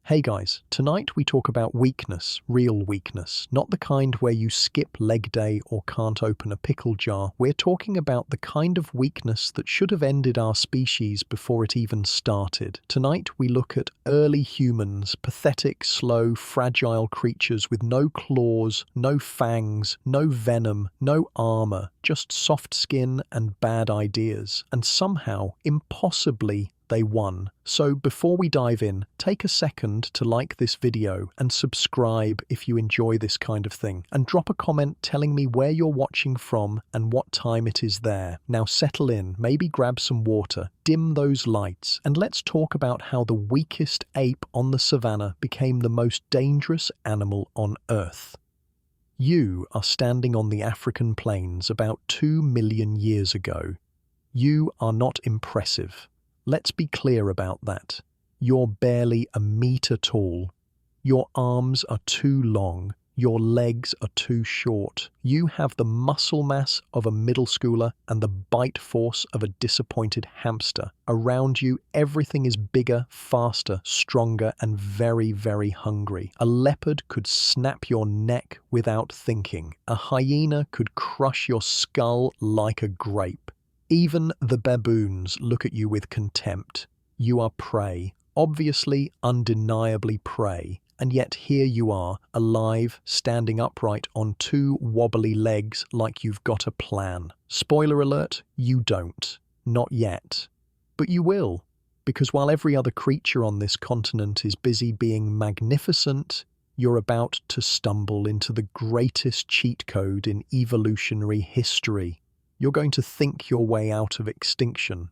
Hey guys, tonight we talk about weakness, real weakness, not the kind where you skip leg day or can't open a pickle jar. We're talking about the kind of weakness that should have ended our species before it even started. Tonight we look at early humans, pathetic, slow, fragile creatures with no claws, no fangs, no venom, no armor, just soft skin and bad ideas. And somehow, impossibly, they won. So before we dive in, take a second to like this video and subscribe if you enjoy this kind of thing. And drop a comment telling me where you're watching from and what time it is there. Now settle in, maybe grab some water, dim those lights, and let's talk about how the weakest ape on the savannah became the most dangerous animal on Earth. You are standing on the African plains about 2 million years ago. You are not impressive. Let's be clear about that. You're barely a meter tall. Your arms are too long. Your legs are too short. You have the muscle mass of a middle schooler and the bite force of a disappointed hamster. Around you, everything is bigger, faster, stronger, and very, very hungry. A leopard could snap your neck without thinking. A hyena could crush your skull like a grape. Even the baboons look at you with contempt. You are prey, obviously, undeniably prey, and yet here you are, alive, standing upright on two wobbly legs like you've got a plan. Spoiler alert, you don't. Not yet. But you will, because while every other creature on this continent is busy being magnificent, you're about to stumble into the greatest cheat code in evolutionary history. You're going to think your way out of extinction.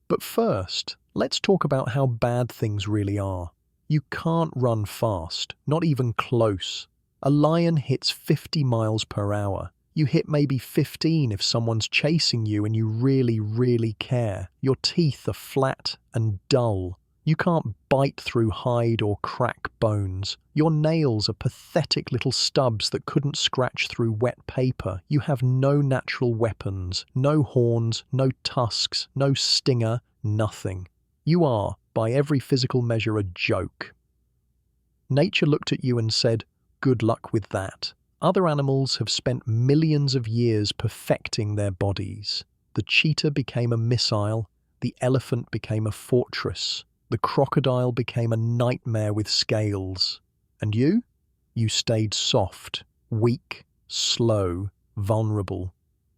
But first, let's talk about how bad things really are. You can't run fast, not even close. A lion hits 50 miles per hour. You hit maybe 15 if someone's chasing you and you really, really care. Your teeth are flat and dull. You can't bite through hide or crack bones. Your nails are pathetic little stubs that couldn't scratch through wet paper. You have no natural weapons, no horns, no tusks, no stinger, nothing. You are, by every physical measure, a joke. Nature looked at you and said, "Good luck with that." Other animals have spent millions of years perfecting their bodies. The cheetah became a missile. The elephant became a fortress. The crocodile became a nightmare with scales. And you? You stayed soft, weak, slow, vulnerable.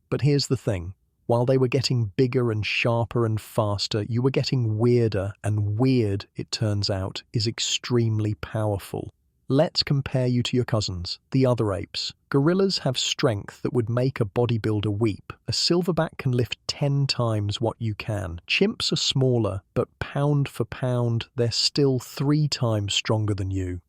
But here's the thing. While they were getting bigger and sharper and faster, you were getting weirder, and weird, it turns out, is extremely powerful. Let's compare you to your cousins, the other apes. Gorillas have strength that would make a bodybuilder weep. A silverback can lift 10 times what you can. Chimps are smaller, but pound for pound, they're still 3 times stronger than you.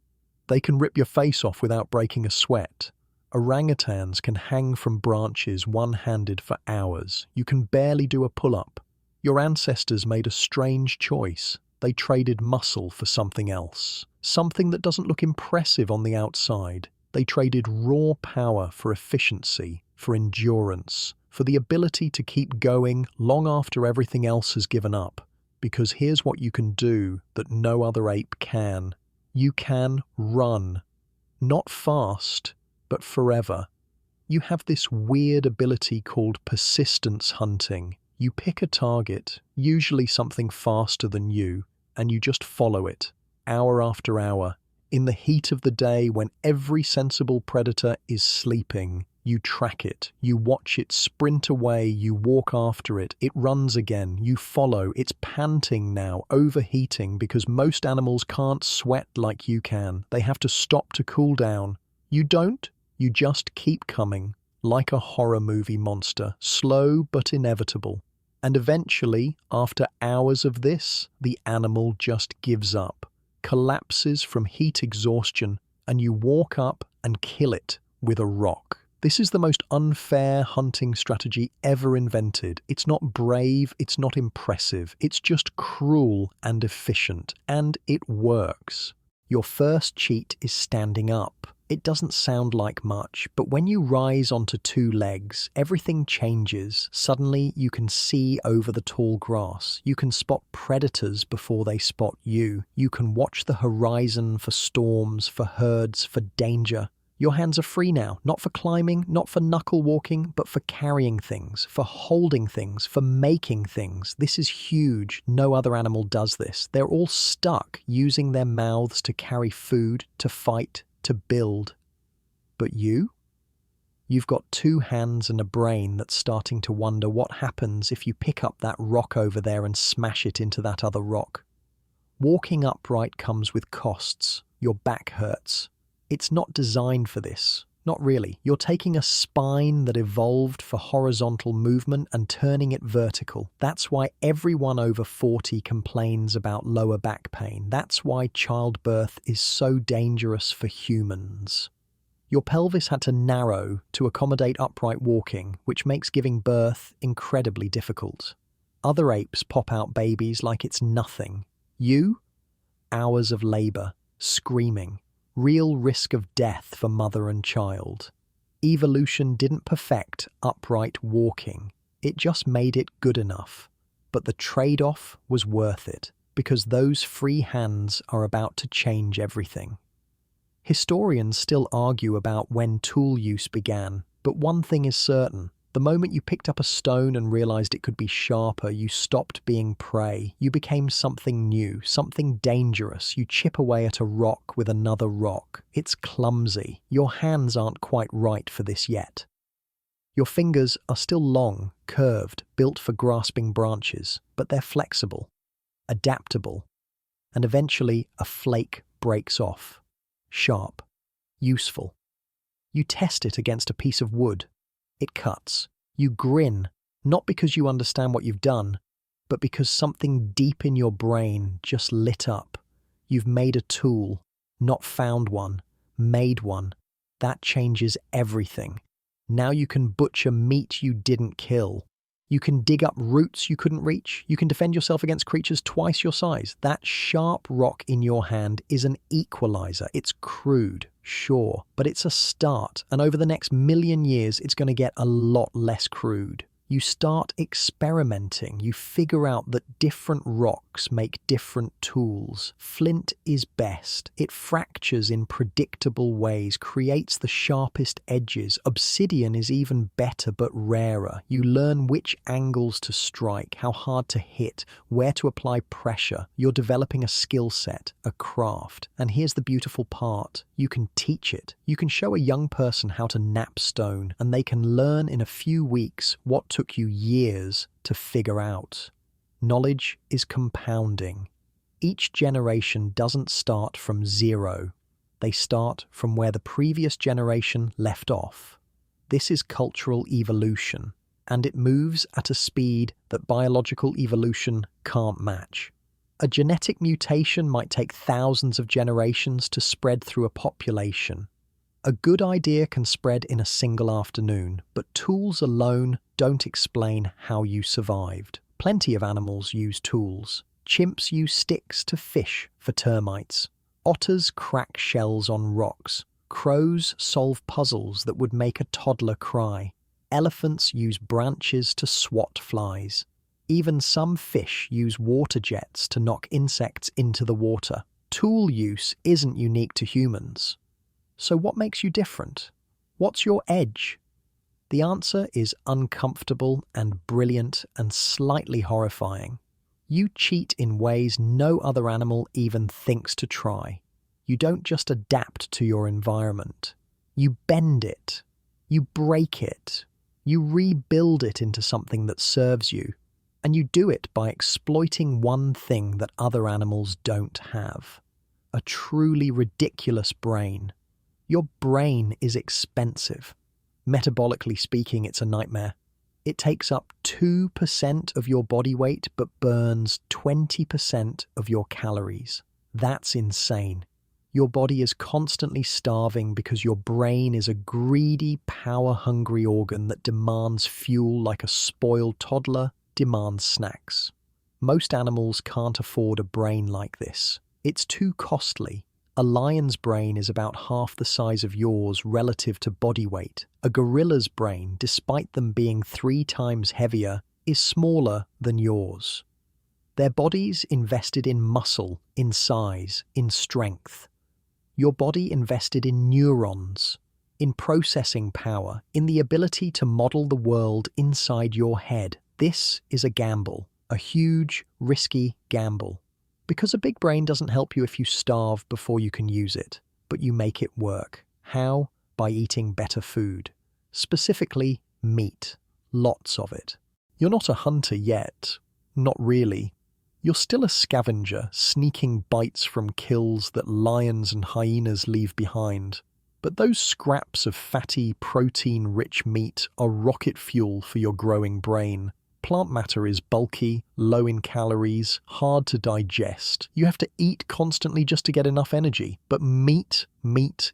They can rip your face off without breaking a sweat. Orangutans can hang from branches one-handed for hours. You can barely do a pull-up. Your ancestors made a strange choice. They traded muscle for something else. Something that doesn't look impressive on the outside. They traded raw power for efficiency, for endurance, for the ability to keep going long after everything else has given up. Because here's what you can do that no other ape can. You can run. Not fast, but forever. You have this weird ability called persistence hunting. You pick a target, usually something faster than you, and you just follow it, hour after hour. In the heat of the day, when every sensible predator is sleeping, you track it, you watch it sprint away, you walk after it, it runs again, you follow, it's panting now, overheating, because most animals can't sweat like you can. They have to stop to cool down. You don't, you just keep coming, like a horror movie monster, slow but inevitable. And eventually, after hours of this, the animal just gives up, collapses from heat exhaustion, and you walk up and kill it with a rock. This is the most unfair hunting strategy ever invented. It's not brave, it's not impressive, it's just cruel and efficient, and it works. Your first cheat is standing up. It doesn't sound like much, but when you rise onto two legs, everything changes. Suddenly, you can see over the tall grass. You can spot predators before they spot you. You can watch the horizon for storms, for herds, for danger. Your hands are free now, not for climbing, not for knuckle walking, but for carrying things, for holding things, for making things. This is huge. No other animal does this. They're all stuck using their mouths to carry food, to fight, to build. But you? You've got two hands and a brain that's starting to wonder what happens if you pick up that rock over there and smash it into that other rock. Walking upright comes with costs. Your back hurts. It's not designed for this. Not really. You're taking a spine that evolved for horizontal movement and turning it vertical. That's why everyone over 40 complains about lower back pain. That's why childbirth is so dangerous for humans. Your pelvis had to narrow to accommodate upright walking, which makes giving birth incredibly difficult. Other apes pop out babies like it's nothing. You? Hours of labor, screaming. Real risk of death for mother and child. Evolution didn't perfect upright walking. It just made it good enough. But the trade-off was worth it, because those free hands are about to change everything. Historians still argue about when tool use began, but one thing is certain. The moment you picked up a stone and realized it could be sharper, you stopped being prey. You became something new, something dangerous. You chip away at a rock with another rock. It's clumsy. Your hands aren't quite right for this yet. Your fingers are still long, curved, built for grasping branches, but they're flexible, adaptable, and eventually a flake breaks off. Sharp, useful. You test it against a piece of wood. It cuts. You grin, not because you understand what you've done, but because something deep in your brain just lit up. You've made a tool, not found one, made one. That changes everything. Now you can butcher meat you didn't kill. You can dig up roots you couldn't reach. You can defend yourself against creatures twice your size. That sharp rock in your hand is an equalizer. It's crude, sure, but it's a start. And over the next million years, it's going to get a lot less crude. You start experimenting. You figure out that different rocks make different tools. Flint is best. It fractures in predictable ways, creates the sharpest edges. Obsidian is even better but rarer. You learn which angles to strike, how hard to hit, where to apply pressure. You're developing a skill set, a craft. And here's the beautiful part. You can teach it. You can show a young person how to knap stone, and they can learn in a few weeks what took you years to figure out. Knowledge is compounding. Each generation doesn't start from zero. They start from where the previous generation left off. This is cultural evolution, and it moves at a speed that biological evolution can't match. A genetic mutation might take thousands of generations to spread through a population. A good idea can spread in a single afternoon, but tools alone don't explain how you survived. Plenty of animals use tools. Chimps use sticks to fish for termites. Otters crack shells on rocks. Crows solve puzzles that would make a toddler cry. Elephants use branches to swat flies. Even some fish use water jets to knock insects into the water. Tool use isn't unique to humans. So what makes you different? What's your edge? The answer is uncomfortable and brilliant and slightly horrifying. You cheat in ways no other animal even thinks to try. You don't just adapt to your environment. You bend it. You break it. You rebuild it into something that serves you. And you do it by exploiting one thing that other animals don't have. A truly ridiculous brain. Your brain is expensive. Metabolically speaking, it's a nightmare. It takes up 2% of your body weight but burns 20% of your calories. That's insane. Your body is constantly starving because your brain is a greedy, power-hungry organ that demands fuel like a spoiled toddler demands snacks. Most animals can't afford a brain like this. It's too costly. A lion's brain is about half the size of yours relative to body weight. A gorilla's brain, despite them being 3 times heavier, is smaller than yours. Their bodies invested in muscle, in size, in strength. Your body invested in neurons, in processing power, in the ability to model the world inside your head. This is a gamble, a huge, risky gamble. Because a big brain doesn't help you if you starve before you can use it, but you make it work. How? By eating better food. Specifically, meat. Lots of it. You're not a hunter yet. Not really. You're still a scavenger, sneaking bites from kills that lions and hyenas leave behind. But those scraps of fatty, protein-rich meat are rocket fuel for your growing brain. Plant matter is bulky, low in calories, hard to digest. You have to eat constantly just to get enough energy. But meat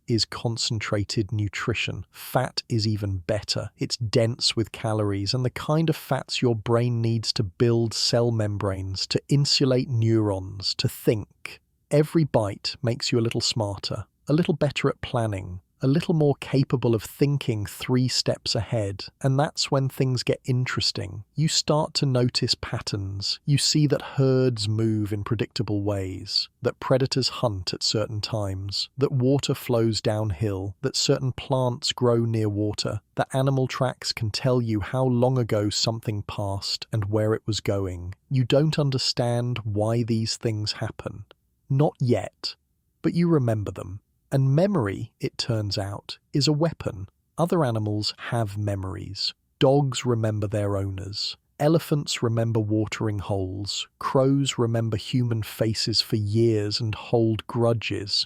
is concentrated nutrition. Fat is even better. It's dense with calories and the kind of fats your brain needs to build cell membranes, to insulate neurons, to think. Every bite makes you a little smarter, a little better at planning, a little more capable of thinking 3 steps ahead. And that's when things get interesting. You start to notice patterns. You see that herds move in predictable ways, that predators hunt at certain times, that water flows downhill, that certain plants grow near water, that animal tracks can tell you how long ago something passed and where it was going. You don't understand why these things happen. Not yet, but you remember them. And memory, it turns out, is a weapon. Other animals have memories. Dogs remember their owners. Elephants remember watering holes. Crows remember human faces for years and hold grudges.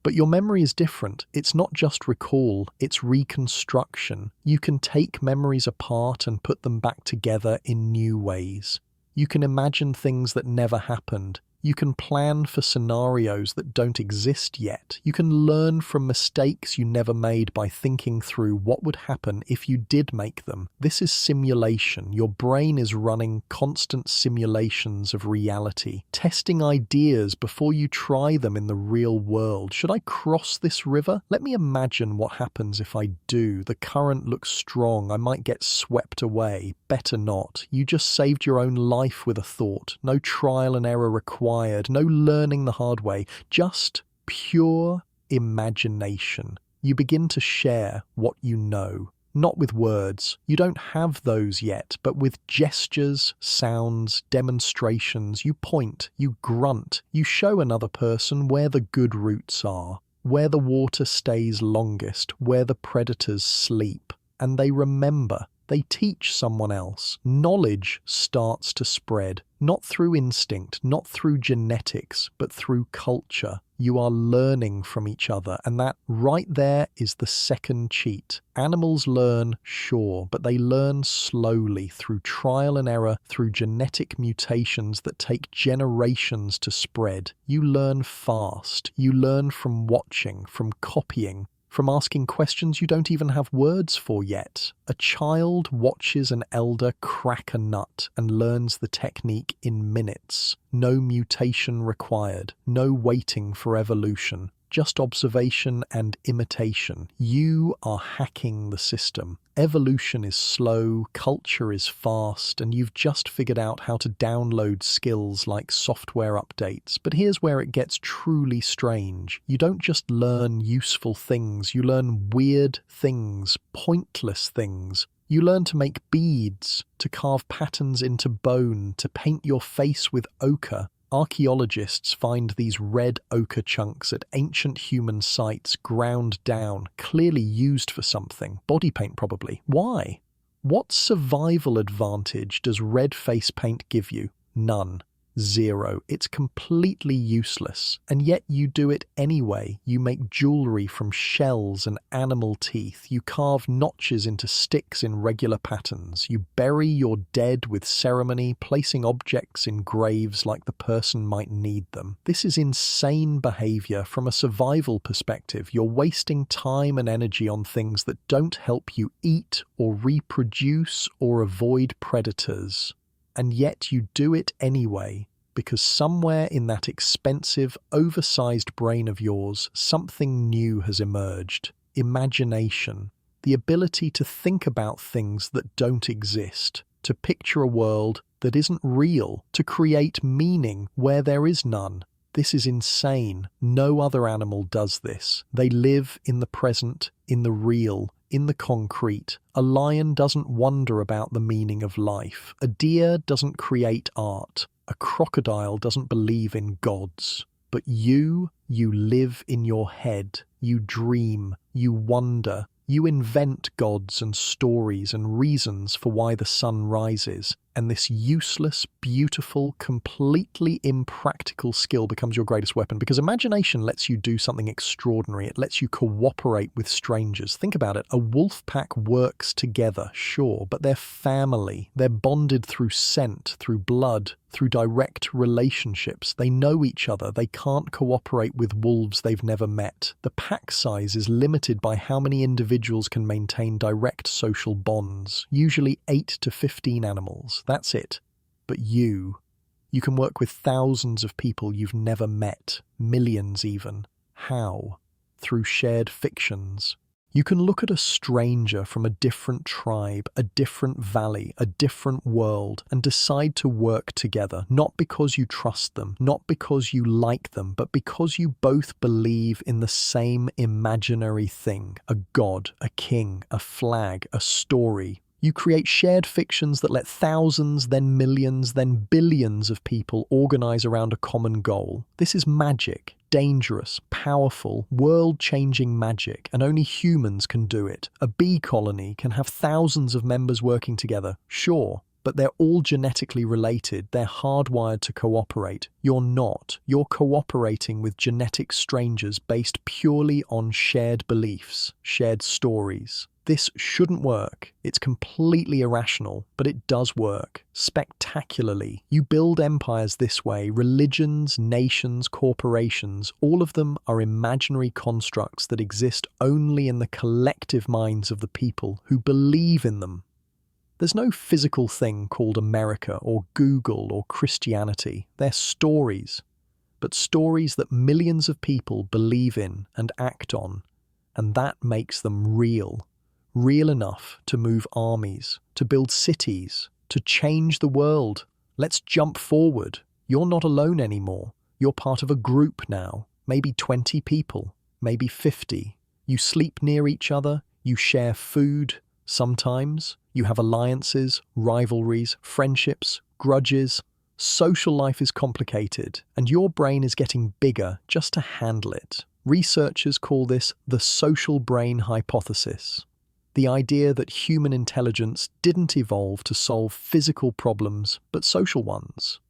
But your memory is different. It's not just recall, it's reconstruction. You can take memories apart and put them back together in new ways. You can imagine things that never happened. You can plan for scenarios that don't exist yet. You can learn from mistakes you never made by thinking through what would happen if you did make them. This is simulation. Your brain is running constant simulations of reality, testing ideas before you try them in the real world. Should I cross this river? Let me imagine what happens if I do. The current looks strong. I might get swept away. Better not. You just saved your own life with a thought. No trial and error required. No learning the hard way, just pure imagination. You begin to share what you know, not with words. You don't have those yet, but with gestures, sounds, demonstrations. You point, you grunt, you show another person where the good routes are, where the water stays longest, where the predators sleep, and they remember. They teach someone else. Knowledge starts to spread, not through instinct, not through genetics, but through culture. You are learning from each other, and that right there is the second cheat. Animals learn, sure, but they learn slowly through trial and error, through genetic mutations that take generations to spread. You learn fast. You learn from watching, from copying, from asking questions you don't even have words for yet. A child watches an elder crack a nut and learns the technique in minutes. No mutation required, no waiting for evolution, just observation and imitation. You are hacking the system. Evolution is slow, culture is fast, and you've just figured out how to download skills like software updates. But here's where it gets truly strange. You don't just learn useful things, you learn weird things, pointless things. You learn to make beads, to carve patterns into bone, to paint your face with ochre. Archaeologists find these red ochre chunks at ancient human sites ground down, clearly used for something. Body paint probably. Why? What survival advantage does red face paint give you? None. Zero. It's completely useless. And yet you do it anyway. You make jewelry from shells and animal teeth. You carve notches into sticks in regular patterns. You bury your dead with ceremony, placing objects in graves like the person might need them. This is insane behavior from a survival perspective. You're wasting time and energy on things that don't help you eat or reproduce or avoid predators. And yet you do it anyway. because somewhere in that expensive, oversized brain of yours, something new has emerged. Imagination. The ability to think about things that don't exist, to picture a world that isn't real, to create meaning where there is none. This is insane. No other animal does this. They live in the present, in the real, in the concrete. A lion doesn't wonder about the meaning of life. A deer doesn't create art. A crocodile doesn't believe in gods. But you live in your head. You dream. You wonder. You invent gods and stories and reasons for why the sun rises, and this useless, beautiful, completely impractical skill becomes your greatest weapon, because imagination lets you do something extraordinary. It lets you cooperate with strangers. Think about it. A wolf pack works together, sure, but they're family. They're bonded through scent, through blood, through direct relationships. They know each other. They can't cooperate with wolves they've never met. The pack size is limited by how many individuals can maintain direct social bonds, usually 8 to 15 animals. That's it. But you can work with thousands of people you've never met, millions even. How? Through shared fictions. You can look at a stranger from a different tribe, a different valley, a different world, and decide to work together, not because you trust them, not because you like them, but because you both believe in the same imaginary thing: a god, a king, a flag, a story. You create shared fictions that let thousands, then millions, then billions of people organize around a common goal. This is magic. Dangerous, powerful, world-changing magic, and only humans can do it. A bee colony can have thousands of members working together, sure, but they're all genetically related. They're hardwired to cooperate. You're not. You're cooperating with genetic strangers based purely on shared beliefs, shared stories. This shouldn't work. It's completely irrational, but it does work. Spectacularly. You build empires this way. Religions, nations, corporations, all of them are imaginary constructs that exist only in the collective minds of the people who believe in them. There's no physical thing called America or Google or Christianity. They're stories, but stories that millions of people believe in and act on, and that makes them real. Real enough to move armies, to build cities, to change the world. Let's jump forward. You're not alone anymore. You're part of a group now, maybe 20 people, maybe 50. You sleep near each other, you share food, sometimes. You have alliances, rivalries, friendships, grudges. Social life is complicated, and your brain is getting bigger just to handle it. Researchers call this the social brain hypothesis. The idea that human intelligence didn't evolve to solve physical problems, but social ones.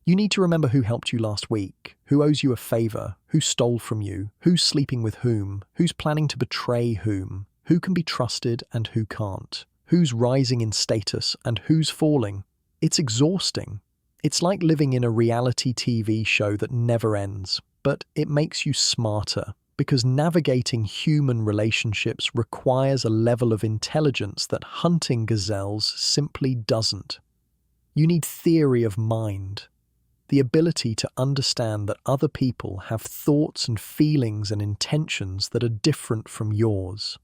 You need to remember who helped you last week, who owes you a favor, who stole from you, who's sleeping with whom, who's planning to betray whom, who can be trusted and who can't, who's rising in status and who's falling. It's exhausting. It's like living in a reality TV show that never ends, but it makes you smarter. Because navigating human relationships requires a level of intelligence that hunting gazelles simply doesn't. You need theory of mind, the ability to understand that other people have thoughts and feelings and intentions that are different from yours.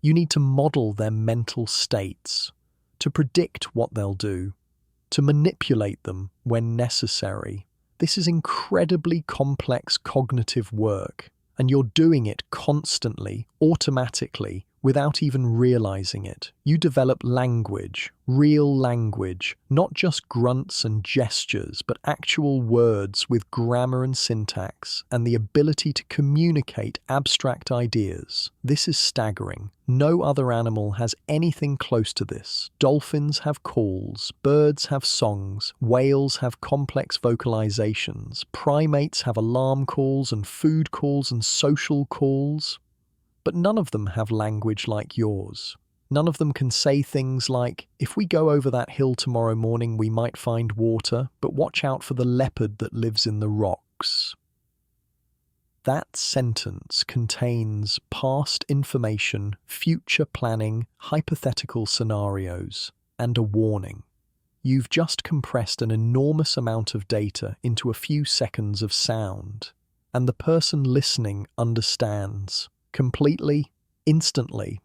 You need to model their mental states, to predict what they'll do, to manipulate them when necessary. This is incredibly complex cognitive work. And you're doing it constantly, automatically, without even realizing it. You develop language, real language, not just grunts and gestures, but actual words with grammar and syntax, and the ability to communicate abstract ideas. This is staggering. No other animal has anything close to this. Dolphins have calls, birds have songs, whales have complex vocalizations, primates have alarm calls and food calls and social calls. But none of them have language like yours. None of them can say things like, if we go over that hill tomorrow morning, we might find water, but watch out for the leopard that lives in the rocks. That sentence contains past information, future planning, hypothetical scenarios, and a warning. You've just compressed an enormous amount of data into a few seconds of sound, and the person listening understands completely, instantly.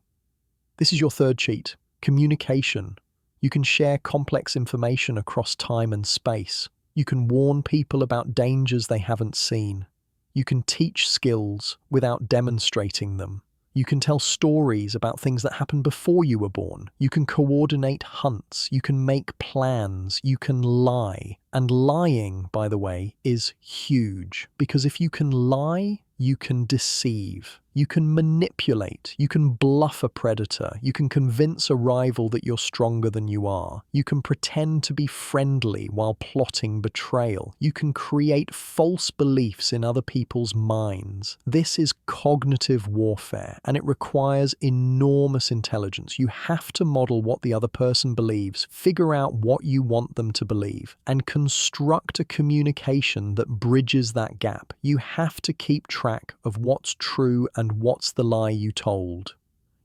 This is your third cheat, communication. You can share complex information across time and space. You can warn people about dangers they haven't seen. You can teach skills without demonstrating them. You can tell stories about things that happened before you were born. You can coordinate hunts. You can make plans. You can lie. And lying, by the way, is huge. Because if you can lie, you can deceive. You can manipulate. You can bluff a predator. You can convince a rival that you're stronger than you are. You can pretend to be friendly while plotting betrayal. You can create false beliefs in other people's minds. This is cognitive warfare, and it requires enormous intelligence. You have to model what the other person believes, figure out what you want them to believe, and construct a communication that bridges that gap. You have to keep track of what's true and what's the lie you told.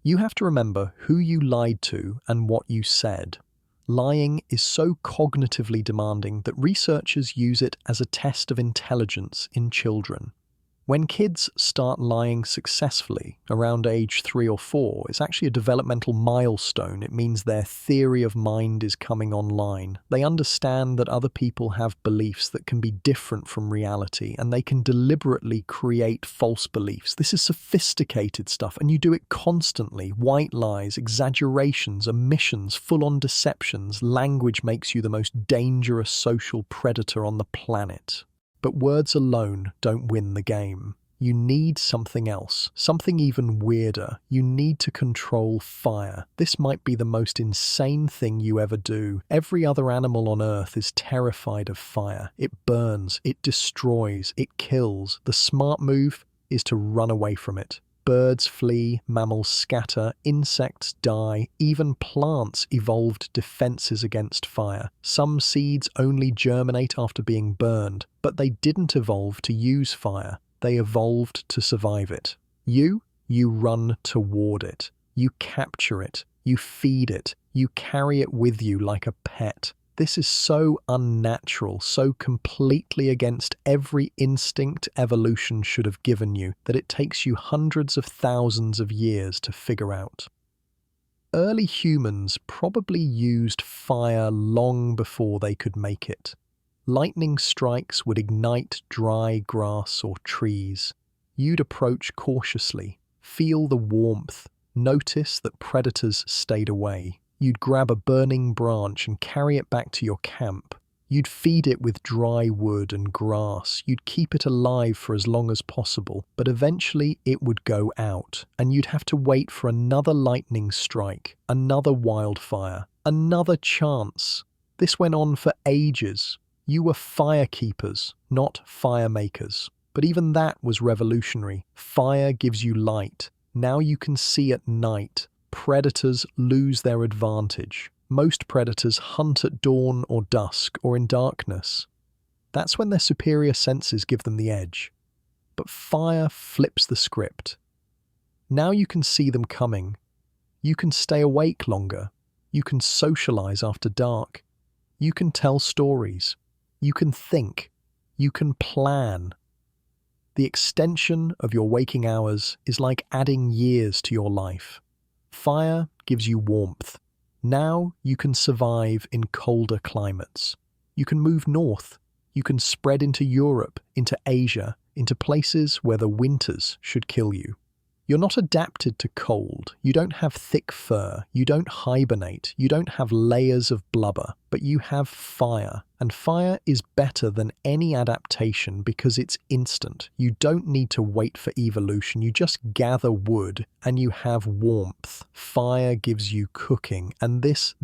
You have to remember who you lied to and what you said. Lying is so cognitively demanding that researchers use it as a test of intelligence in children. When kids start lying successfully around age 3 or 4, it's actually a developmental milestone. It means their theory of mind is coming online. They understand that other people have beliefs that can be different from reality, and they can deliberately create false beliefs. This is sophisticated stuff, and you do it constantly. White lies, exaggerations, omissions, full-on deceptions. Language makes you the most dangerous social predator on the planet. But words alone don't win the game. You need something else, something even weirder. You need to control fire. This might be the most insane thing you ever do. Every other animal on Earth is terrified of fire. It burns, it destroys, it kills. The smart move is to run away from it. Birds flee, mammals scatter, insects die, even plants evolved defenses against fire. Some seeds only germinate after being burned, but they didn't evolve to use fire. They evolved to survive it. You run toward it. You capture it. You feed it. You carry it with you like a pet. This is so unnatural, so completely against every instinct evolution should have given you, that it takes you hundreds of thousands of years to figure out. Early humans probably used fire long before they could make it. Lightning strikes would ignite dry grass or trees. You'd approach cautiously, feel the warmth, notice that predators stayed away. You'd grab a burning branch and carry it back to your camp. You'd feed it with dry wood and grass. You'd keep it alive for as long as possible, but eventually it would go out, and you'd have to wait for another lightning strike, another wildfire, another chance. This went on for ages. You were fire keepers, not fire makers. But even that was revolutionary. Fire gives you light. Now you can see at night. Predators lose their advantage. Most predators hunt at dawn or dusk or in darkness. That's when their superior senses give them the edge. But fire flips the script. Now you can see them coming. You can stay awake longer. You can socialize after dark. You can tell stories. You can think. You can plan. The extension of your waking hours is like adding years to your life. Fire gives you warmth. Now you can survive in colder climates. You can move north. You can spread into Europe, into Asia, into places where the winters should kill you. You're not adapted to cold. You don't have thick fur. You don't hibernate. You don't have layers of blubber. But you have fire. And fire is better than any adaptation because it's instant. You don't need to wait for evolution. You just gather wood and you have warmth. Fire gives you cooking. And this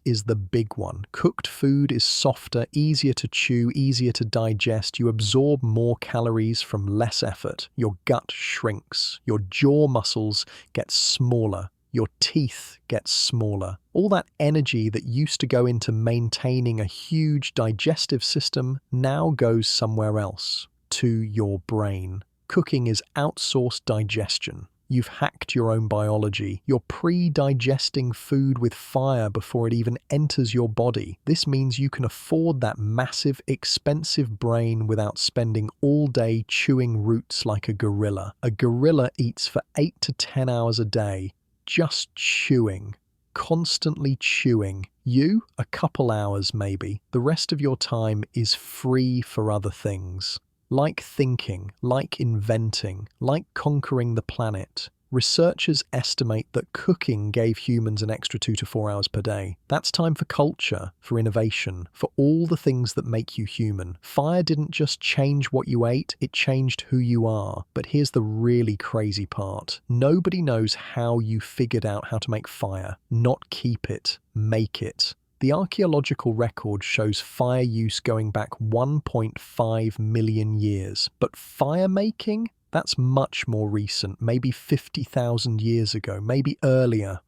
is the big one. Cooked food is softer, easier to chew, easier to digest. You absorb more calories from less effort. Your gut shrinks. Your jaw muscles get smaller. Your teeth get smaller. All that energy that used to go into maintaining a huge digestive system now goes somewhere else, to your brain. Cooking is outsourced digestion. You've hacked your own biology. You're pre-digesting food with fire before it even enters your body. This means you can afford that massive, expensive brain without spending all day chewing roots like a gorilla. A gorilla eats for 8 to 10 hours a day, just chewing. Constantly chewing. You, a couple hours maybe. The rest of your time is free for other things. Like thinking, like inventing, like conquering the planet. Researchers estimate that cooking gave humans an extra 2 to 4 hours per day. That's time for culture, for innovation, for all the things that make you human. Fire didn't just change what you ate, it changed who you are. But here's the really crazy part. Nobody knows how you figured out how to make fire. Not keep it, make it. The archaeological record shows fire use going back 1.5 million years. But fire making? That's much more recent, maybe 50,000 years ago, maybe earlier.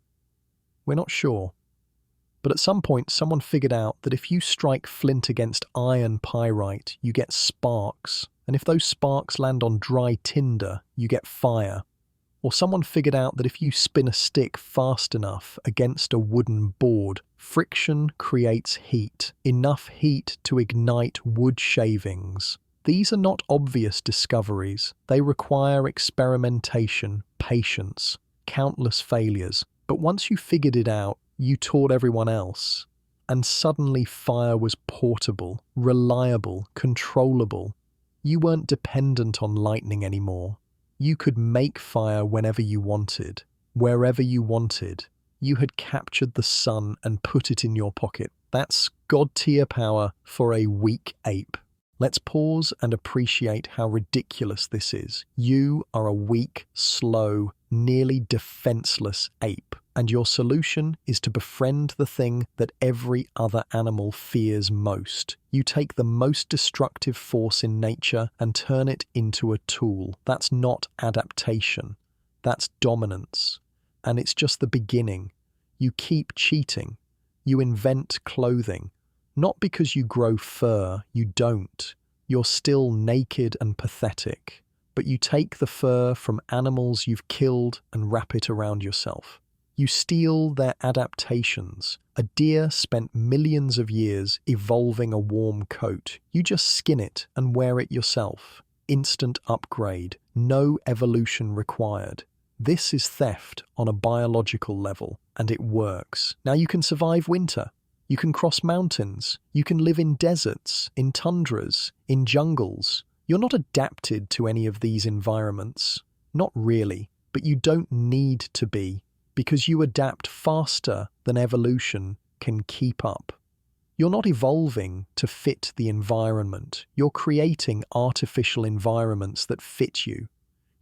We're not sure. But at some point, someone figured out that if you strike flint against iron pyrite, you get sparks. And if those sparks land on dry tinder, you get fire. Or someone figured out that if you spin a stick fast enough against a wooden board, friction creates heat, enough heat to ignite wood shavings. These are not obvious discoveries. They require experimentation, patience, countless failures. But once you figured it out, you taught everyone else. And suddenly fire was portable, reliable, controllable. You weren't dependent on lightning anymore. You could make fire whenever you wanted, wherever you wanted. You had captured the sun and put it in your pocket. That's God-tier power for a weak ape. Let's pause and appreciate how ridiculous this is. You are a weak, slow, nearly defenseless ape, and your solution is to befriend the thing that every other animal fears most. You take the most destructive force in nature and turn it into a tool. That's not adaptation. That's dominance. And it's just the beginning. You keep cheating. You invent clothing. Not because you grow fur, you don't. You're still naked and pathetic. But you take the fur from animals you've killed and wrap it around yourself. You steal their adaptations. A deer spent millions of years evolving a warm coat. You just skin it and wear it yourself. Instant upgrade. No evolution required. This is theft on a biological level, and it works. Now you can survive winter. You can cross mountains. You can live in deserts, in tundras, in jungles. You're not adapted to any of these environments. Not really, but you don't need to be, because you adapt faster than evolution can keep up. You're not evolving to fit the environment. You're creating artificial environments that fit you.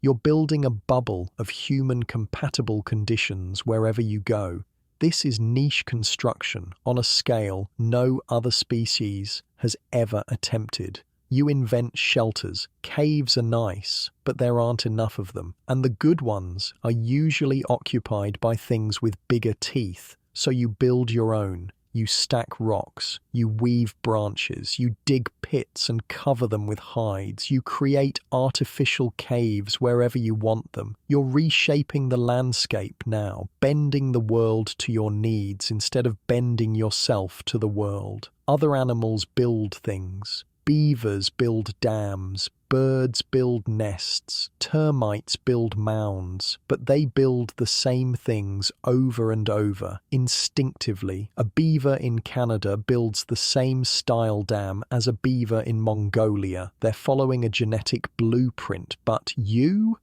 You're building a bubble of human-compatible conditions wherever you go. This is niche construction on a scale no other species has ever attempted. You invent shelters. Caves are nice, but there aren't enough of them. And the good ones are usually occupied by things with bigger teeth. So you build your own. You stack rocks, you weave branches, you dig pits and cover them with hides, you create artificial caves wherever you want them. You're reshaping the landscape now, bending the world to your needs instead of bending yourself to the world. Other animals build things. Beavers build dams, birds build nests, termites build mounds, but they build the same things over and over, instinctively. A beaver in Canada builds the same style dam as a beaver in Mongolia. They're following a genetic blueprint, but you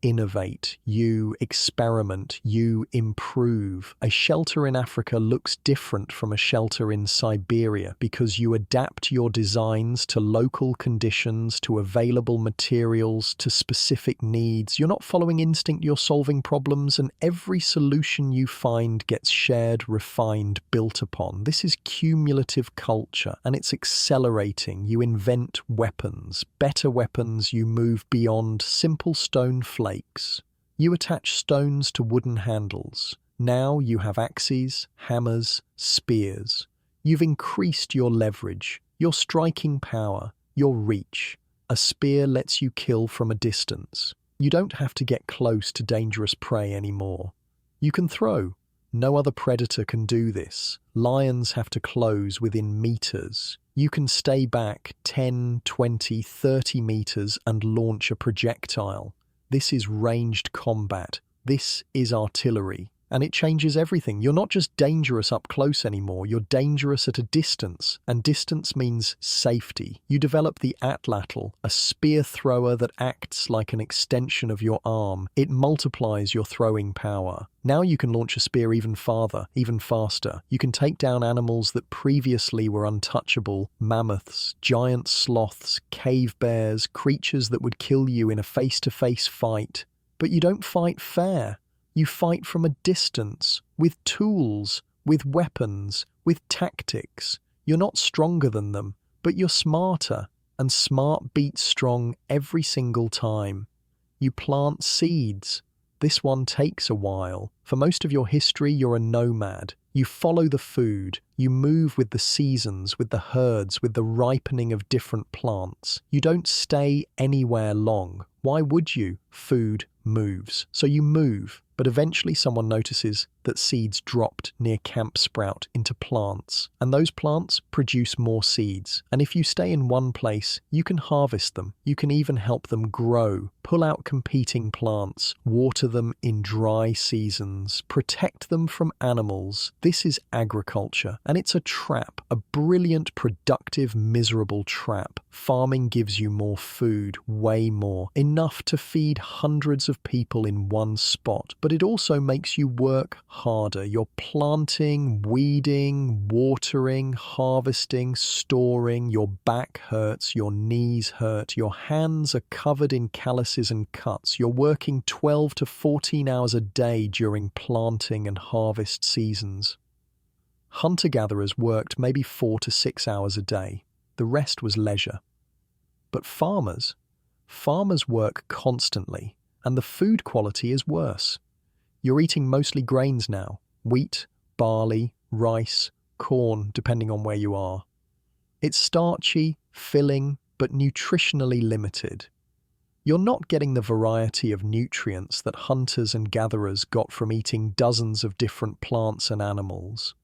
innovate, you experiment, you improve. A shelter in Africa looks different from a shelter in Siberia because you adapt your designs to local conditions, to available materials, to specific needs. You're not following instinct, you're solving problems, and every solution you find gets shared, refined, built upon. This is cumulative culture, and it's accelerating. You invent weapons, better weapons. You move beyond simple stone flakes. You attach stones to wooden handles. Now you have axes, hammers, spears. You've increased your leverage, your striking power, your reach. A spear lets you kill from a distance. You don't have to get close to dangerous prey anymore. You can throw. No other predator can do this. Lions have to close within meters. You can stay back 10, 20, 30 meters and launch a projectile. This is ranged combat. This is artillery. And it changes everything. You're not just dangerous up close anymore, you're dangerous at a distance. And distance means safety. You develop the atlatl, a spear thrower that acts like an extension of your arm. It multiplies your throwing power. Now you can launch a spear even farther, even faster. You can take down animals that previously were untouchable: mammoths, giant sloths, cave bears, creatures that would kill you in a face-to-face fight. But you don't fight fair. You fight from a distance, with tools, with weapons, with tactics. You're not stronger than them, but you're smarter, and smart beats strong every single time. You plant seeds. This one takes a while. For most of your history, you're a nomad. You follow the food. You move with the seasons, with the herds, with the ripening of different plants. You don't stay anywhere long. Why would you? Food moves. So you move. But eventually someone notices that seeds dropped near camp sprout into plants, and those plants produce more seeds. And if you stay in one place, you can harvest them. You can even help them grow, pull out competing plants, water them in dry seasons, protect them from animals. This is agriculture, and it's a trap, a brilliant, productive, miserable trap. Farming gives you more food, way more, enough to feed hundreds of people in one spot, but it also makes you work harder. You're planting, weeding, watering, harvesting, storing. Your back hurts, your knees hurt, your hands are covered in calluses and cuts. You're working 12 to 14 hours a day during planting and harvest seasons. Hunter-gatherers worked maybe 4 to 6 hours a day. The rest was leisure. But farmers work constantly, and the food quality is worse. You're eating mostly grains now: wheat, barley, rice, corn, depending on where you are. It's starchy, filling, but nutritionally limited. You're not getting the variety of nutrients that hunters and gatherers got from eating dozens of different plants and animals.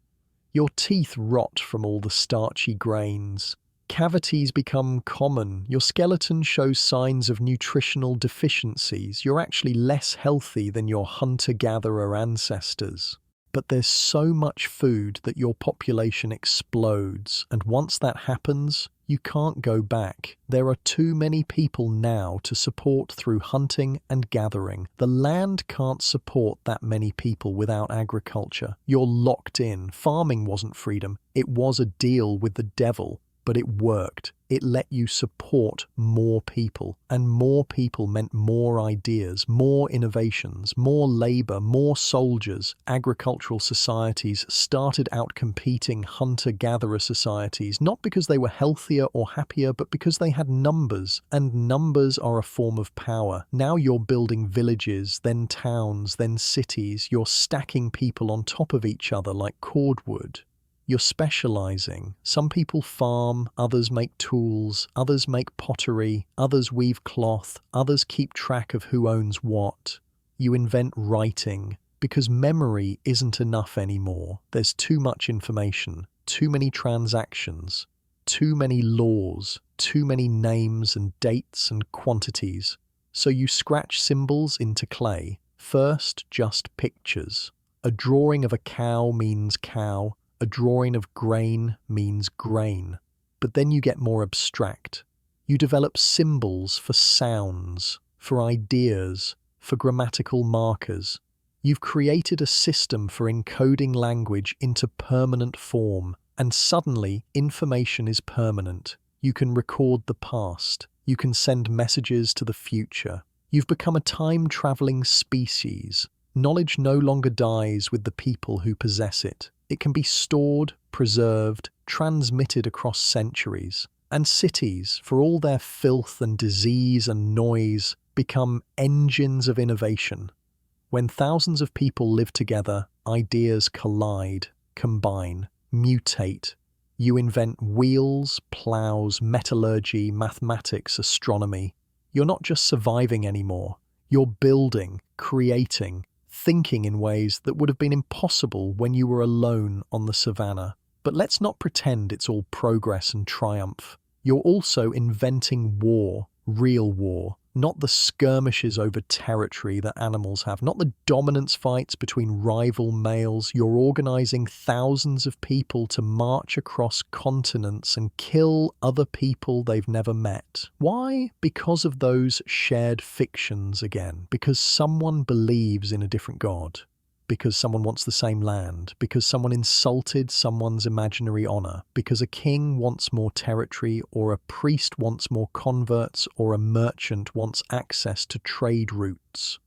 Your teeth rot from all the starchy grains. Cavities become common. Your skeleton shows signs of nutritional deficiencies. You're actually less healthy than your hunter-gatherer ancestors. But there's so much food that your population explodes, and once that happens, you can't go back. There are too many people now to support through hunting and gathering. The land can't support that many people without agriculture. You're locked in. Farming wasn't freedom. It was a deal with the devil. But it worked. It let you support more people, and more people meant more ideas, more innovations, more labor, more soldiers. Agricultural societies started out competing hunter-gatherer societies, not because they were healthier or happier, but because they had numbers, and numbers are a form of power. Now you're building villages, then towns, then cities. You're stacking people on top of each other like cordwood. You're specializing. Some people farm, others make tools, others make pottery, others weave cloth, others keep track of who owns what. You invent writing, because memory isn't enough anymore. There's too much information, too many transactions, too many laws, too many names and dates and quantities. So you scratch symbols into clay. First, just pictures. A drawing of a cow means cow. A drawing of grain means grain. But then you get more abstract. You develop symbols for sounds, for ideas, for grammatical markers. You've created a system for encoding language into permanent form, and suddenly information is permanent. You can record the past. You can send messages to the future. You've become a time-traveling species. Knowledge no longer dies with the people who possess it. It can be stored, preserved, transmitted across centuries. And cities, for all their filth and disease and noise, become engines of innovation. When thousands of people live together, ideas collide, combine, mutate. You invent wheels, plows, metallurgy, mathematics, astronomy. You're not just surviving anymore. You're building, creating, thinking in ways that would have been impossible when you were alone on the savannah. But let's not pretend it's all progress and triumph. You're also inventing war, real war, not the skirmishes over territory that animals have, not the dominance fights between rival males. You're organizing thousands of people to march across continents and kill other people they've never met. Why? Because of those shared fictions again. Because someone believes in a different god. Because someone wants the same land, because someone insulted someone's imaginary honor, because a king wants more territory, or a priest wants more converts, or a merchant wants access to trade routes.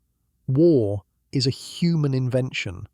War is a human invention,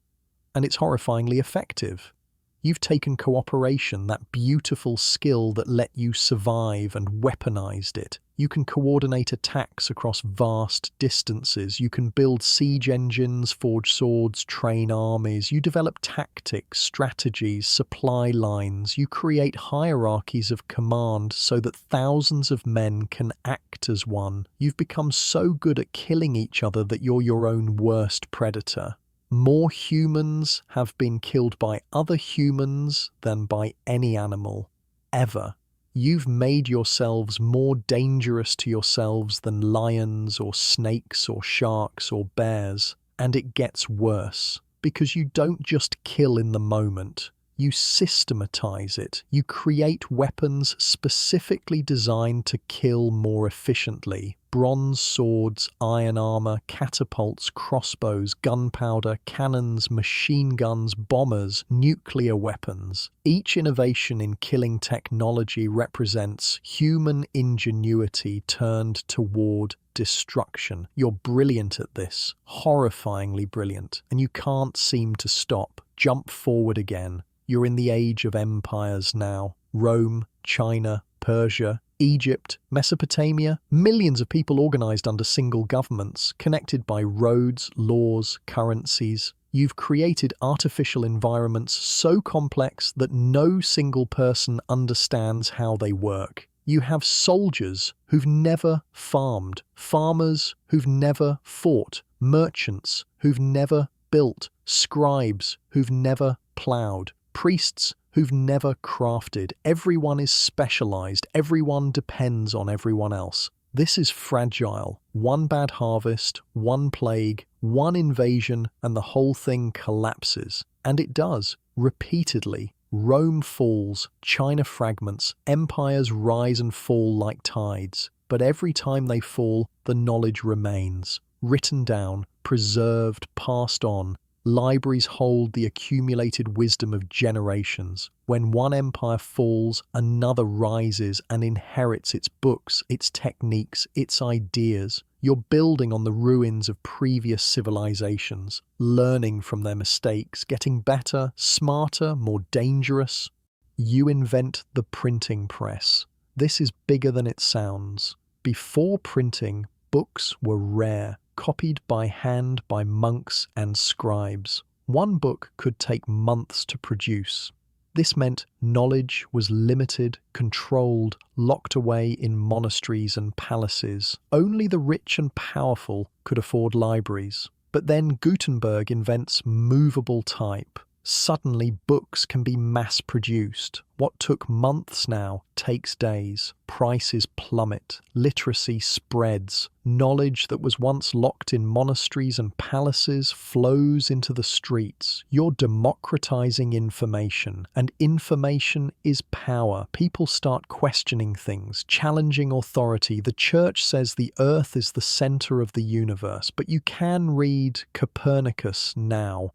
and it's horrifyingly effective. You've taken cooperation, that beautiful skill that let you survive, and weaponized it. You can coordinate attacks across vast distances. You can build siege engines, forge swords, train armies. You develop tactics, strategies, supply lines. You create hierarchies of command so that thousands of men can act as one. You've become so good at killing each other that you're your own worst predator. More humans have been killed by other humans than by any animal, ever. You've made yourselves more dangerous to yourselves than lions or snakes or sharks or bears. And it gets worse, because you don't just kill in the moment. You systematize it. You create weapons specifically designed to kill more efficiently. Bronze swords, iron armor, catapults, crossbows, gunpowder, cannons, machine guns, bombers, nuclear weapons. Each innovation in killing technology represents human ingenuity turned toward destruction. You're brilliant at this, horrifyingly brilliant, and you can't seem to stop. Jump forward again. You're in the age of empires now. Rome, China, Persia, Egypt, Mesopotamia, millions of people organized under single governments, connected by roads, laws, currencies. You've created artificial environments so complex that no single person understands how they work. You have soldiers who've never farmed, farmers who've never fought, merchants who've never built, scribes who've never plowed, priests who've never crafted. Everyone is specialized. Everyone depends on everyone else. This is fragile. One bad harvest, one plague, one invasion, and the whole thing collapses. And it does, repeatedly. Rome falls, China fragments, empires rise and fall like tides. But every time they fall, the knowledge remains. Written down, preserved, passed on. Libraries hold the accumulated wisdom of generations. When one empire falls, another rises and inherits its books, its techniques, its ideas. You're building on the ruins of previous civilizations, learning from their mistakes, getting better, smarter, more dangerous. You invent the printing press. This is bigger than it sounds. Before printing, books were rare. Copied by hand by monks and scribes. One book could take months to produce. This meant knowledge was limited, controlled, locked away in monasteries and palaces. Only the rich and powerful could afford libraries. But then Gutenberg invents movable type. Suddenly, books can be mass-produced. What took months now takes days. Prices plummet. Literacy spreads. Knowledge that was once locked in monasteries and palaces flows into the streets. You're democratizing information, and information is power. People start questioning things, challenging authority. The church says the earth is the center of the universe, but you can read Copernicus now.